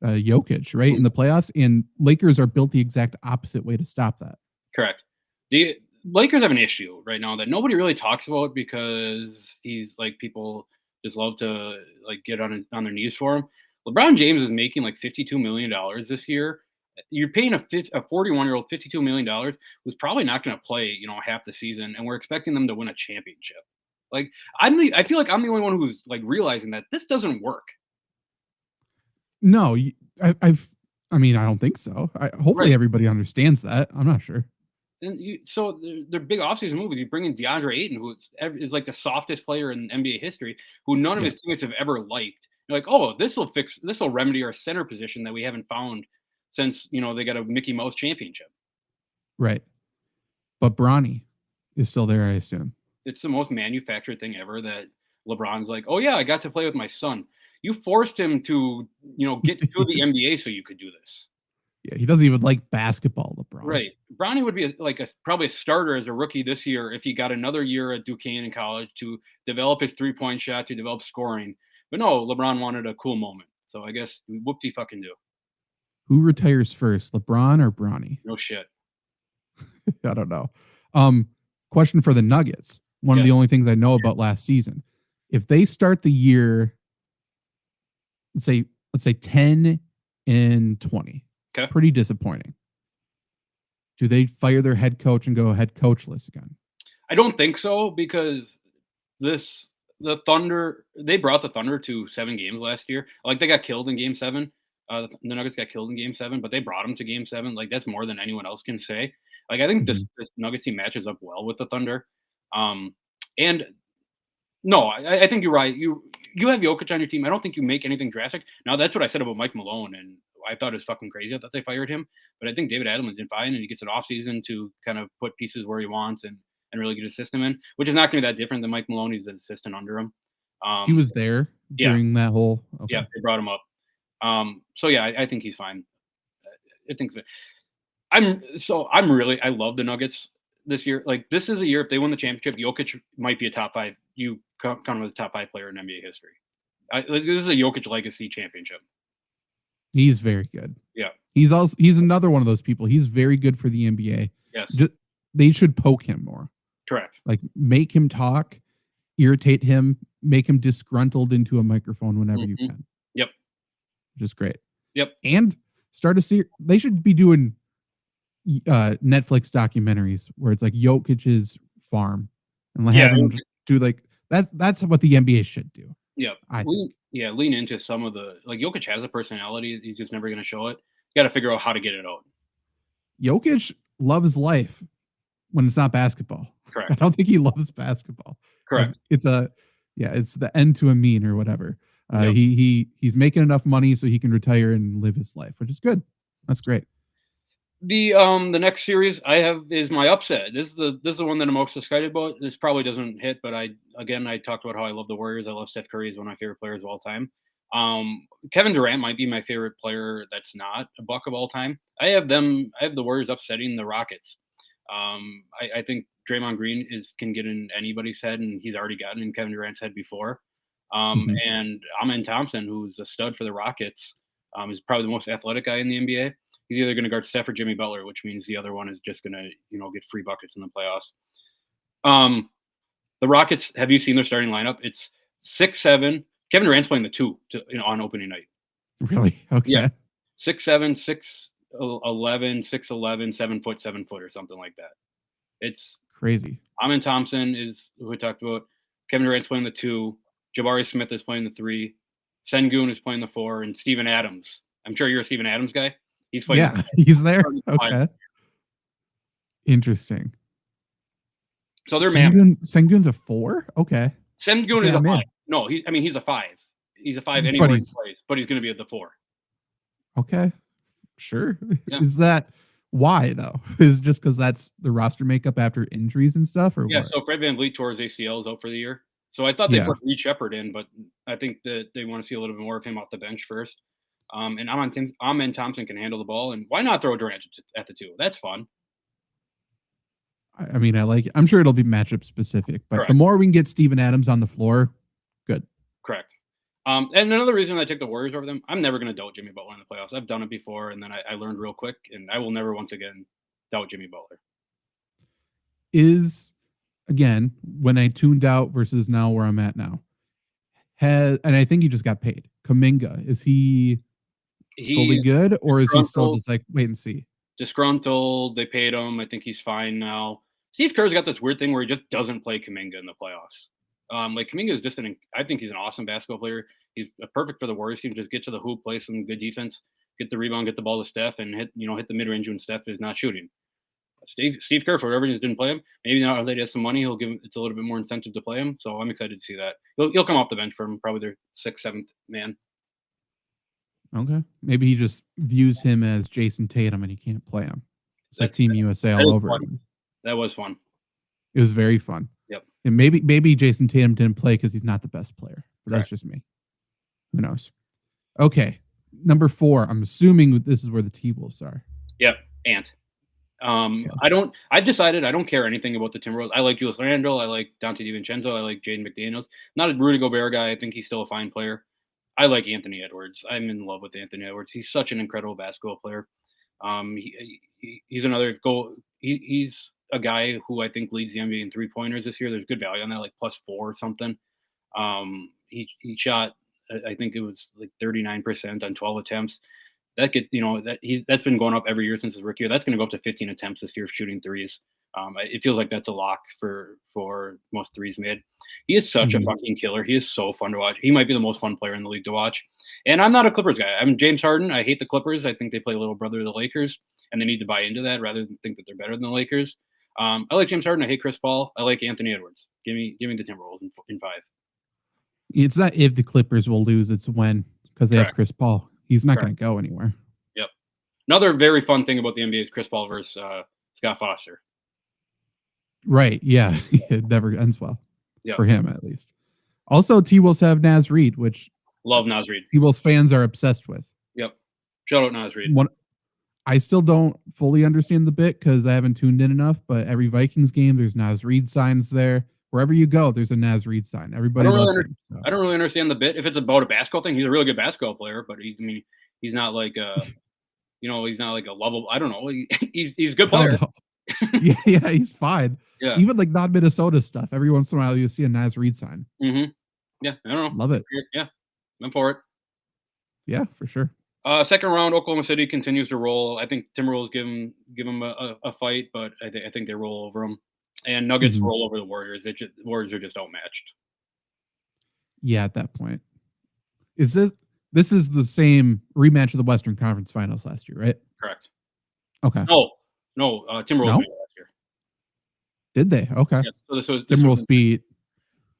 Jokic, right? In the playoffs, and Lakers are built the exact opposite way to stop that. Correct. The Lakers have an issue right now that nobody really talks about because he's like people just love to like get on their knees for him. LeBron James is making like $52 million this year. You're paying a 41-year-old $52 million who's probably not going to play, half the season, and we're expecting them to win a championship. Like I feel like I'm the only one who's like realizing that this doesn't work. No, I don't think so. Hopefully everybody understands that. I'm not sure. And so they're big offseason moves. You bring in DeAndre Ayton, who is like the softest player in NBA history, who none of his teammates have ever liked. You're like, oh, this will remedy our center position that we haven't found since they got a Mickey Mouse championship. Right. But Bronny is still there, I assume. It's the most manufactured thing ever that LeBron's like, oh yeah, I got to play with my son. You forced him to, get to the NBA so you could do this. Yeah, he doesn't even like basketball, LeBron. Right. Bronny would be probably a starter as a rookie this year if he got another year at Duquesne in college to develop his three-point shot, to develop scoring. But no, LeBron wanted a cool moment. So I guess whoop-de-fucking do. Who retires first, LeBron or Bronny? No shit. I don't know. Question for the Nuggets. One of the only things I know about last season. If they start the year, let's say 10-20, Okay. Pretty disappointing. Do they fire their head coach and go head coachless again? I don't think so, because the Thunder, they brought the Thunder to 7 games last year. Like, they got killed in Game 7. The Nuggets got killed in Game 7, but they brought them to Game 7. Like, that's more than anyone else can say. Like, I think this Nuggets team matches up well with the Thunder. And no, I think you're right. You have Jokic on your team. I don't think you make anything drastic. Now, that's what I said about Mike Malone, and I thought it was fucking crazy that they fired him. But I think David Adelman did fine, and he gets an offseason to kind of put pieces where he wants and really get his system in, which is not going to be that different than Mike Malone. He's an assistant under him. He was there during that whole. Okay. Yeah, they brought him up. So yeah, I think he's fine. I think I love the Nuggets this year. Like, this is a year, if they win the championship, Jokic might be a top 5. You count him as a top 5 player in NBA history. This is a Jokic legacy championship. He's very good. Yeah. He's another one of those people. He's very good for the NBA. Yes. They should poke him more. Correct. Like, make him talk, irritate him, make him disgruntled into a microphone whenever you can. Yep. Which is great. Yep. And start a series. They should be doing Netflix documentaries where it's like Jokic's farm, and have him do like that's what the NBA should do. Yeah. Lean into some of the, like, Jokic has a personality. He's just never going to show it. You got to figure out how to get it out. Jokic loves life when it's not basketball. Correct. I don't think he loves basketball. Correct. It's the end to a mean or whatever. He's making enough money so he can retire and live his life, which is good. That's great. The next series I have is my upset. This is the one that I'm most excited about. This probably doesn't hit, but I talked about how I love the Warriors. I love Steph Curry. He's one of my favorite players of all time. Kevin Durant might be my favorite player that's not a Buck of all time. I have the Warriors upsetting the Rockets. I think Draymond Green can get in anybody's head, and he's already gotten in Kevin Durant's head before. And Amen Thompson, who's a stud for the Rockets, is probably the most athletic guy in the NBA. He's either going to guard Steph or Jimmy Butler, which means the other one is just going to, get free buckets in the playoffs. The Rockets, have you seen their starting lineup? It's 6'7". Kevin Durant's playing the 2 on opening night. Really? Okay. Yeah. 6'7", 6'11", 6'11", 7 foot, 7 foot, or something like that. It's crazy. Amen Thompson is who we talked about. Kevin Durant's playing the 2. Jabari Smith is playing the 3. Sengun is playing the 4, and Steven Adams. I'm sure you're a Steven Adams guy. He's playing. Yeah, he's there. Okay. Interesting. So they're Sengun's a 4? Okay. Sengun is a 5. No, he's a 5. He's a 5 anywhere he plays, but he's going to be at the 4. Okay. Sure. Yeah. Is that why, though? Is it just because that's the roster makeup after injuries and stuff? Or what? So Fred VanVleet tore his ACL, is out for the year. So I thought they put Reed Shepherd in, but I think that they want to see a little bit more of him off the bench first. And Amen Thompson can handle the ball, and why not throw Durant at the 2? That's fun. I mean, I like it. I'm sure it'll be matchup specific, but the more we can get Steven Adams on the floor, good. Correct. And another reason I took the Warriors over them, I'm never going to doubt Jimmy Butler in the playoffs. I've done it before, and then I learned real quick, and I will never once again doubt Jimmy Butler. Again, when I tuned out versus now where I'm at now, and I think he just got paid. Kuminga, is he fully good, or is he still just like wait and see? Disgruntled. They paid him. I think he's fine now. Steve Kerr's got this weird thing where he just doesn't play Kuminga in the playoffs. Kuminga is just I think he's an awesome basketball player. He's perfect for the Warriors team. Just get to the hoop, play some good defense, get the rebound, get the ball to Steph, and hit the mid range when Steph is not shooting. Steve Kerr, for whatever reason, didn't play him. Maybe now that he has some money, he'll give him it's a little bit more incentive to play him. So I'm excited to see that. He'll come off the bench for him, probably their 6th, 7th man. Okay. Maybe he just views him as Jason Tatum and he can't play him. It's like Team USA all over again. That was fun. It was very fun. Yep. And maybe Jason Tatum didn't play because he's not the best player. But that's just me. Who knows? Okay. Number 4. I'm assuming this is where the T-Wolves are. Yep. Ant. I decided I don't care anything about the Timberwolves. I like Julius Randle. I like Dante DiVincenzo. I like Jaden McDaniels. Not a Rudy Gobert guy. I think he's still a fine player. I like Anthony Edwards. I'm in love with Anthony Edwards. He's such an incredible basketball player. He's another goal. He's a guy who I think leads the NBA in 3-pointers this year. There's good value on that, like +4 or something. He shot, I think it was like 39% on 12 attempts. that's been going up every year since his rookie year. That's going to go up to 15 attempts this year shooting threes. It feels like that's a lock for most threes made. He is such a fucking killer. He is so fun to watch. He might be the most fun player in the league to watch. And I'm not a Clippers guy. I'm James Harden. I hate the Clippers. I think they play little brother of the Lakers, and they need to buy into that rather than think that they're better than the Lakers. I like James Harden. I hate Chris Paul. I like Anthony Edwards. Give me the Timberwolves in 5. It's not if the Clippers will lose, it's when, because they have Chris Paul. He's not going to go anywhere. Yep. Another very fun thing about the NBA is Chris Paul versus Scott Foster. Right. Yeah. It never ends well for him, at least. Also, T-Wolves have Naz Reid, which love Naz Reid. T-Wolves fans are obsessed with. Yep. Shout out Naz Reid. I still don't fully understand the bit because I haven't tuned in enough, but every Vikings game, there's Naz Reid signs there. Wherever you go, there's a Naz Reid sign. Everybody loves him. I don't really understand the bit. If it's about a basketball thing, he's a really good basketball player, but he's not like he's not like a lovable. I don't know. He's a good player. yeah, he's fine. Yeah. Even like non-Minnesota stuff. Every once in a while, you see a Naz Reid sign. Mm-hmm. Yeah, I don't know. Love it. Yeah, I'm for it. Yeah, for sure. Second round, Oklahoma City continues to roll. I think Timberwolves give them a fight, but I think they roll over them. And Nuggets roll over the Warriors. The Warriors are just outmatched. Yeah, at that point. This is the same rematch of the Western Conference Finals last year, right? Correct. Okay. No, Timberwolves beat last year. Did they? Okay. Yeah, so Timberwolves beat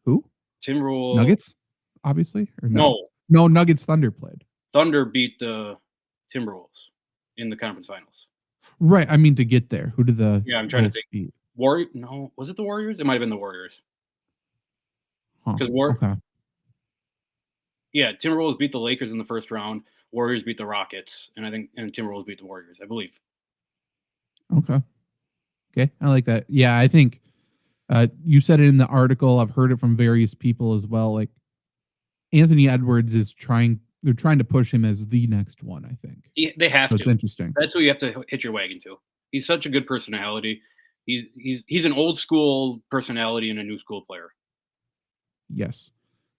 who? Timberwolves. Nuggets, obviously? Or no? No, Nuggets Thunder played. Thunder beat the Timberwolves in the conference finals. Right. I mean, to get there. Who did the I'm trying to think. beat? No, was it the Warriors? It might have been the Warriors. Okay. Yeah, Timberwolves beat the Lakers in the first round. Warriors beat the Rockets, and Timberwolves beat the Warriors, I believe. Okay, I like that. Yeah, I think you said it in the article. I've heard it from various people as well. Like Anthony Edwards is they're trying to push him as the next one, I think. They have to. It's interesting. That's who you have to hit your wagon to. He's such a good personality. He's an old school personality and a new school player. Yes.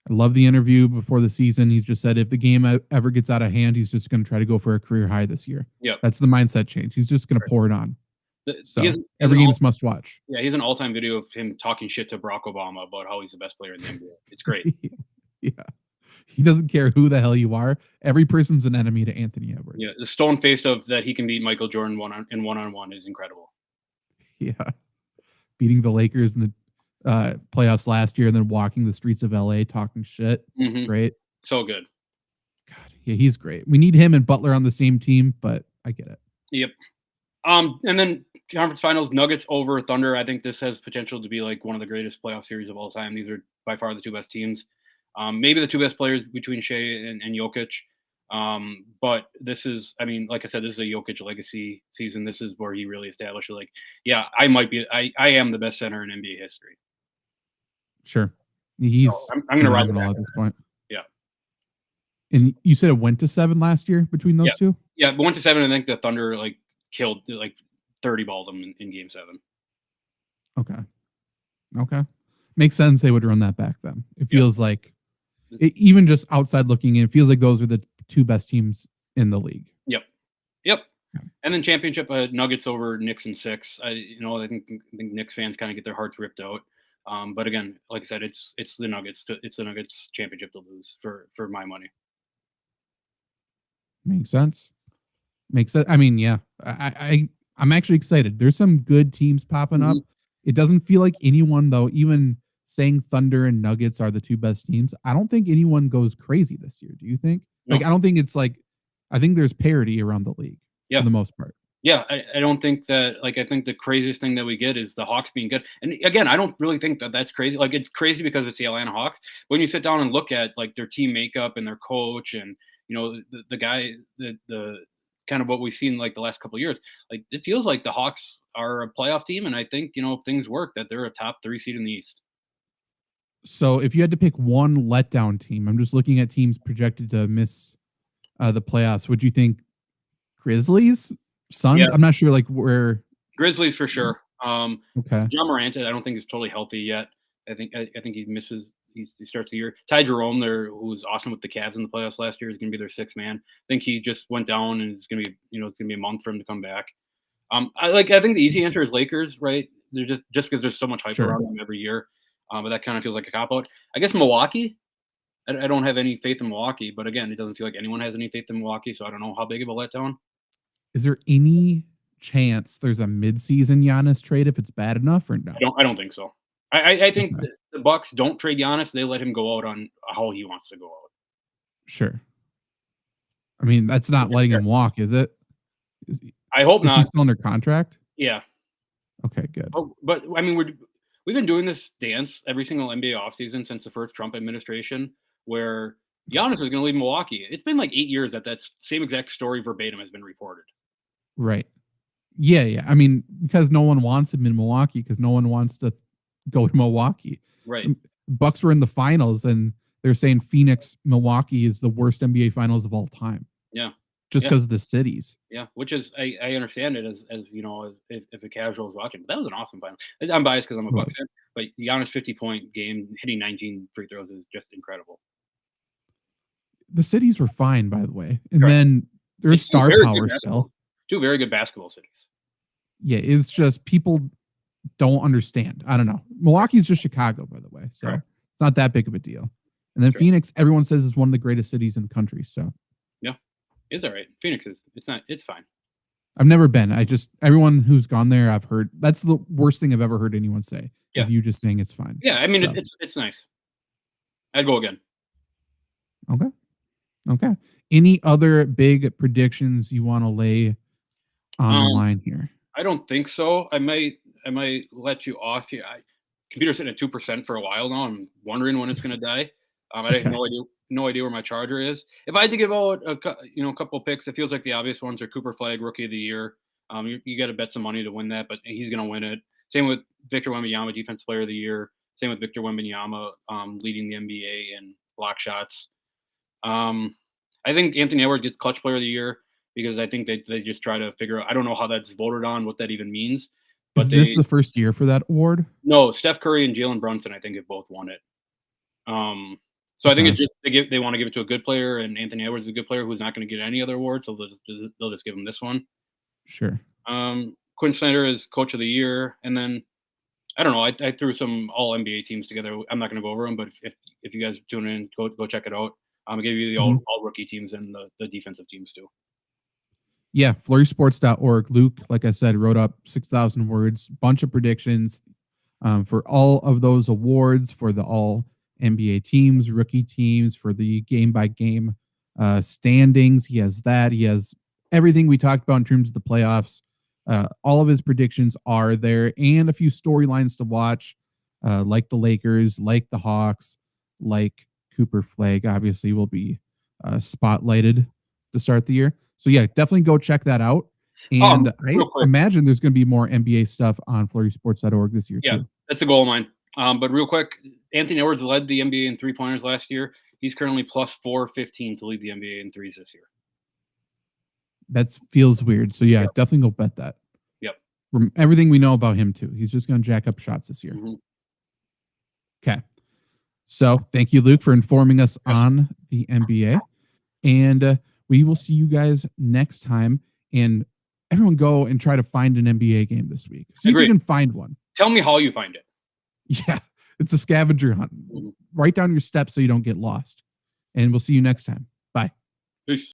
I love the interview before the season. He's just said if the game ever gets out of hand, he's just going to try to go for a career high this year. Yeah. That's the mindset change. He's just going to pour it on. Every game is must watch. Yeah, he's an all-time video of him talking shit to Barack Obama about how he's the best player in the NBA. It's great. Yeah. He doesn't care who the hell you are. Every person's an enemy to Anthony Edwards. Yeah, the stone-faced of that he can beat Michael Jordan one-on-one is incredible. Yeah. Beating the Lakers in the playoffs last year and then walking the streets of LA talking shit. Mm-hmm. Great. So good. God, yeah, he's great. We need him and Butler on the same team, but I get it. Yep. And then conference finals, Nuggets over Thunder. I think this has potential to be like one of the greatest playoff series of all time. These are by far the two best teams. Maybe the two best players between Shea and Jokic. But this is, like I said, this is a Jokic legacy season. This is where he really established it. Like, yeah, I am the best center in NBA history. Sure. He's I'm going to ride the at this point. Yeah. And you said it went to 7 last year between those two? Yeah, it went to 7. I think the Thunder killed 30 balled them in game 7. Okay. Makes sense they would run that back then. It feels like even just outside looking in, it feels like those are the two best teams in the league. Yep. And then championship Nuggets over Knicks in 6. I think Knicks fans kind of get their hearts ripped out. But again, like I said, it's the Nuggets. It's the Nuggets championship to lose for my money. Makes sense. I mean, yeah, I'm actually excited. There's some good teams popping up. It doesn't feel like anyone, though, even saying Thunder and Nuggets are the two best teams. I don't think anyone goes crazy this year. Do you think? No. I don't think it's I think there's parity around the league for the most part. Yeah, I don't think that, I think the craziest thing that we get is the Hawks being good. And again, I don't really think that that's crazy. It's crazy because it's the Atlanta Hawks. When you sit down and look at their team makeup and their coach and, the guy, the kind of what we've seen the last couple of years, it feels like the Hawks are a playoff team. And I think, if things work, that they're a top 3 seed in the East. So if you had to pick one letdown team, I'm just looking at teams projected to miss the playoffs. Would you think Grizzlies? Suns? Yeah. I'm not sure where. Grizzlies for sure. Okay. John Morant, I don't think is totally healthy yet. I think he misses he starts the year. Ty Jerome, there, who was awesome with the Cavs in the playoffs last year, is going to be their sixth man. I think he just went down, and it's going to be it's going to be a month for him to come back. I think the easy answer is Lakers, right? They're just because there's so much hype around them every year, but that kind of feels like a cop out. I guess Milwaukee. I don't have any faith in Milwaukee, but again, it doesn't feel like anyone has any faith in Milwaukee, so I don't know how big of a letdown. Is there any chance there's a midseason Giannis trade if it's bad enough, or no? I don't think so. I think the Bucks don't trade Giannis; they let him go out on how he wants to go out. Sure. I mean, that's not letting him walk, is it? I hope not. Is he still under contract? Yeah. Okay, good. But I mean, we've been doing this dance every single NBA offseason since the first Trump administration, where Giannis is going to leave Milwaukee. It's been like 8 years that same exact story verbatim has been reported. Right. Yeah. I mean, because no one wants him in Milwaukee, because no one wants to go to Milwaukee. Right. Bucks were in the finals, and they're saying Phoenix, Milwaukee is the worst NBA finals of all time. Yeah. Just because of the cities. Yeah, which is I understand it as if a casual is watching. But that was an awesome final. I'm biased because I'm a Bucks fan, but Giannis 50-point game, hitting 19 free throws is just incredible. The cities were fine, by the way, and then there's star power still. Two very good basketball cities. Yeah, it's just people don't understand. I don't know. Milwaukee's just Chicago, by the way, so it's not that big of a deal. And then Phoenix, everyone says, is one of the greatest cities in the country. So yeah. It's all right. Phoenix it's fine. I've never been. Everyone who's gone there, I've heard that's the worst thing I've ever heard anyone say. Is you just saying it's fine. Yeah, I mean it's nice. I'd go again. Okay. Any other big predictions you want to lay on the line here? I don't think so. I might let you off here. Computer's sitting at 2% for a while now. I'm wondering when it's going to die. I have no idea where my charger is. If I had to give out a couple of picks, it feels like the obvious ones are Cooper Flagg, Rookie of the Year. You got to bet some money to win that, but he's going to win it. Same with Victor Wembanyama, Defensive Player of the Year. Same with Victor Wembanyama, leading the NBA in block shots. I think Anthony Edwards gets Clutch Player of the Year because I think they just try to figure out. I don't know how that's voted on, what that even means. But is this the first year for that award? No, Steph Curry and Jalen Brunson, I think, have both won it. So I think it's just they want to give it to a good player, and Anthony Edwards is a good player who's not going to get any other award, so they'll just give him this one. Sure. Quinn Snyder is Coach of the Year, and then I don't know. I threw some all NBA teams together. I'm not going to go over them, but if you guys tune in, go check it out. I gave you the all rookie teams and the defensive teams too. Yeah, FlurrySports.org. Luke, like I said, wrote up 6,000 words, bunch of predictions for all of those awards for the all NBA teams, rookie teams, for the game-by-game standings. He has that. He has everything we talked about in terms of the playoffs. All of his predictions are there, and a few storylines to watch, like the Lakers, like the Hawks, like Cooper Flagg, obviously, will be spotlighted to start the year. So, yeah, definitely go check that out. And I imagine there's going to be more NBA stuff on FlurrySports.org this year, too. That's a goal of mine. But real quick, Anthony Edwards led the NBA in three-pointers last year. He's currently plus 415 to lead the NBA in threes this year. That feels weird. So, yeah, definitely go bet that. Yep. From everything we know about him, too. He's just going to jack up shots this year. Okay. So, thank you, Luke, for informing us on the NBA. And we will see you guys next time. And everyone go and try to find an NBA game this week. See if you can find one. Tell me how you find it. Yeah, it's a scavenger hunt. Write down your steps so you don't get lost. And we'll see you next time. Bye. Peace.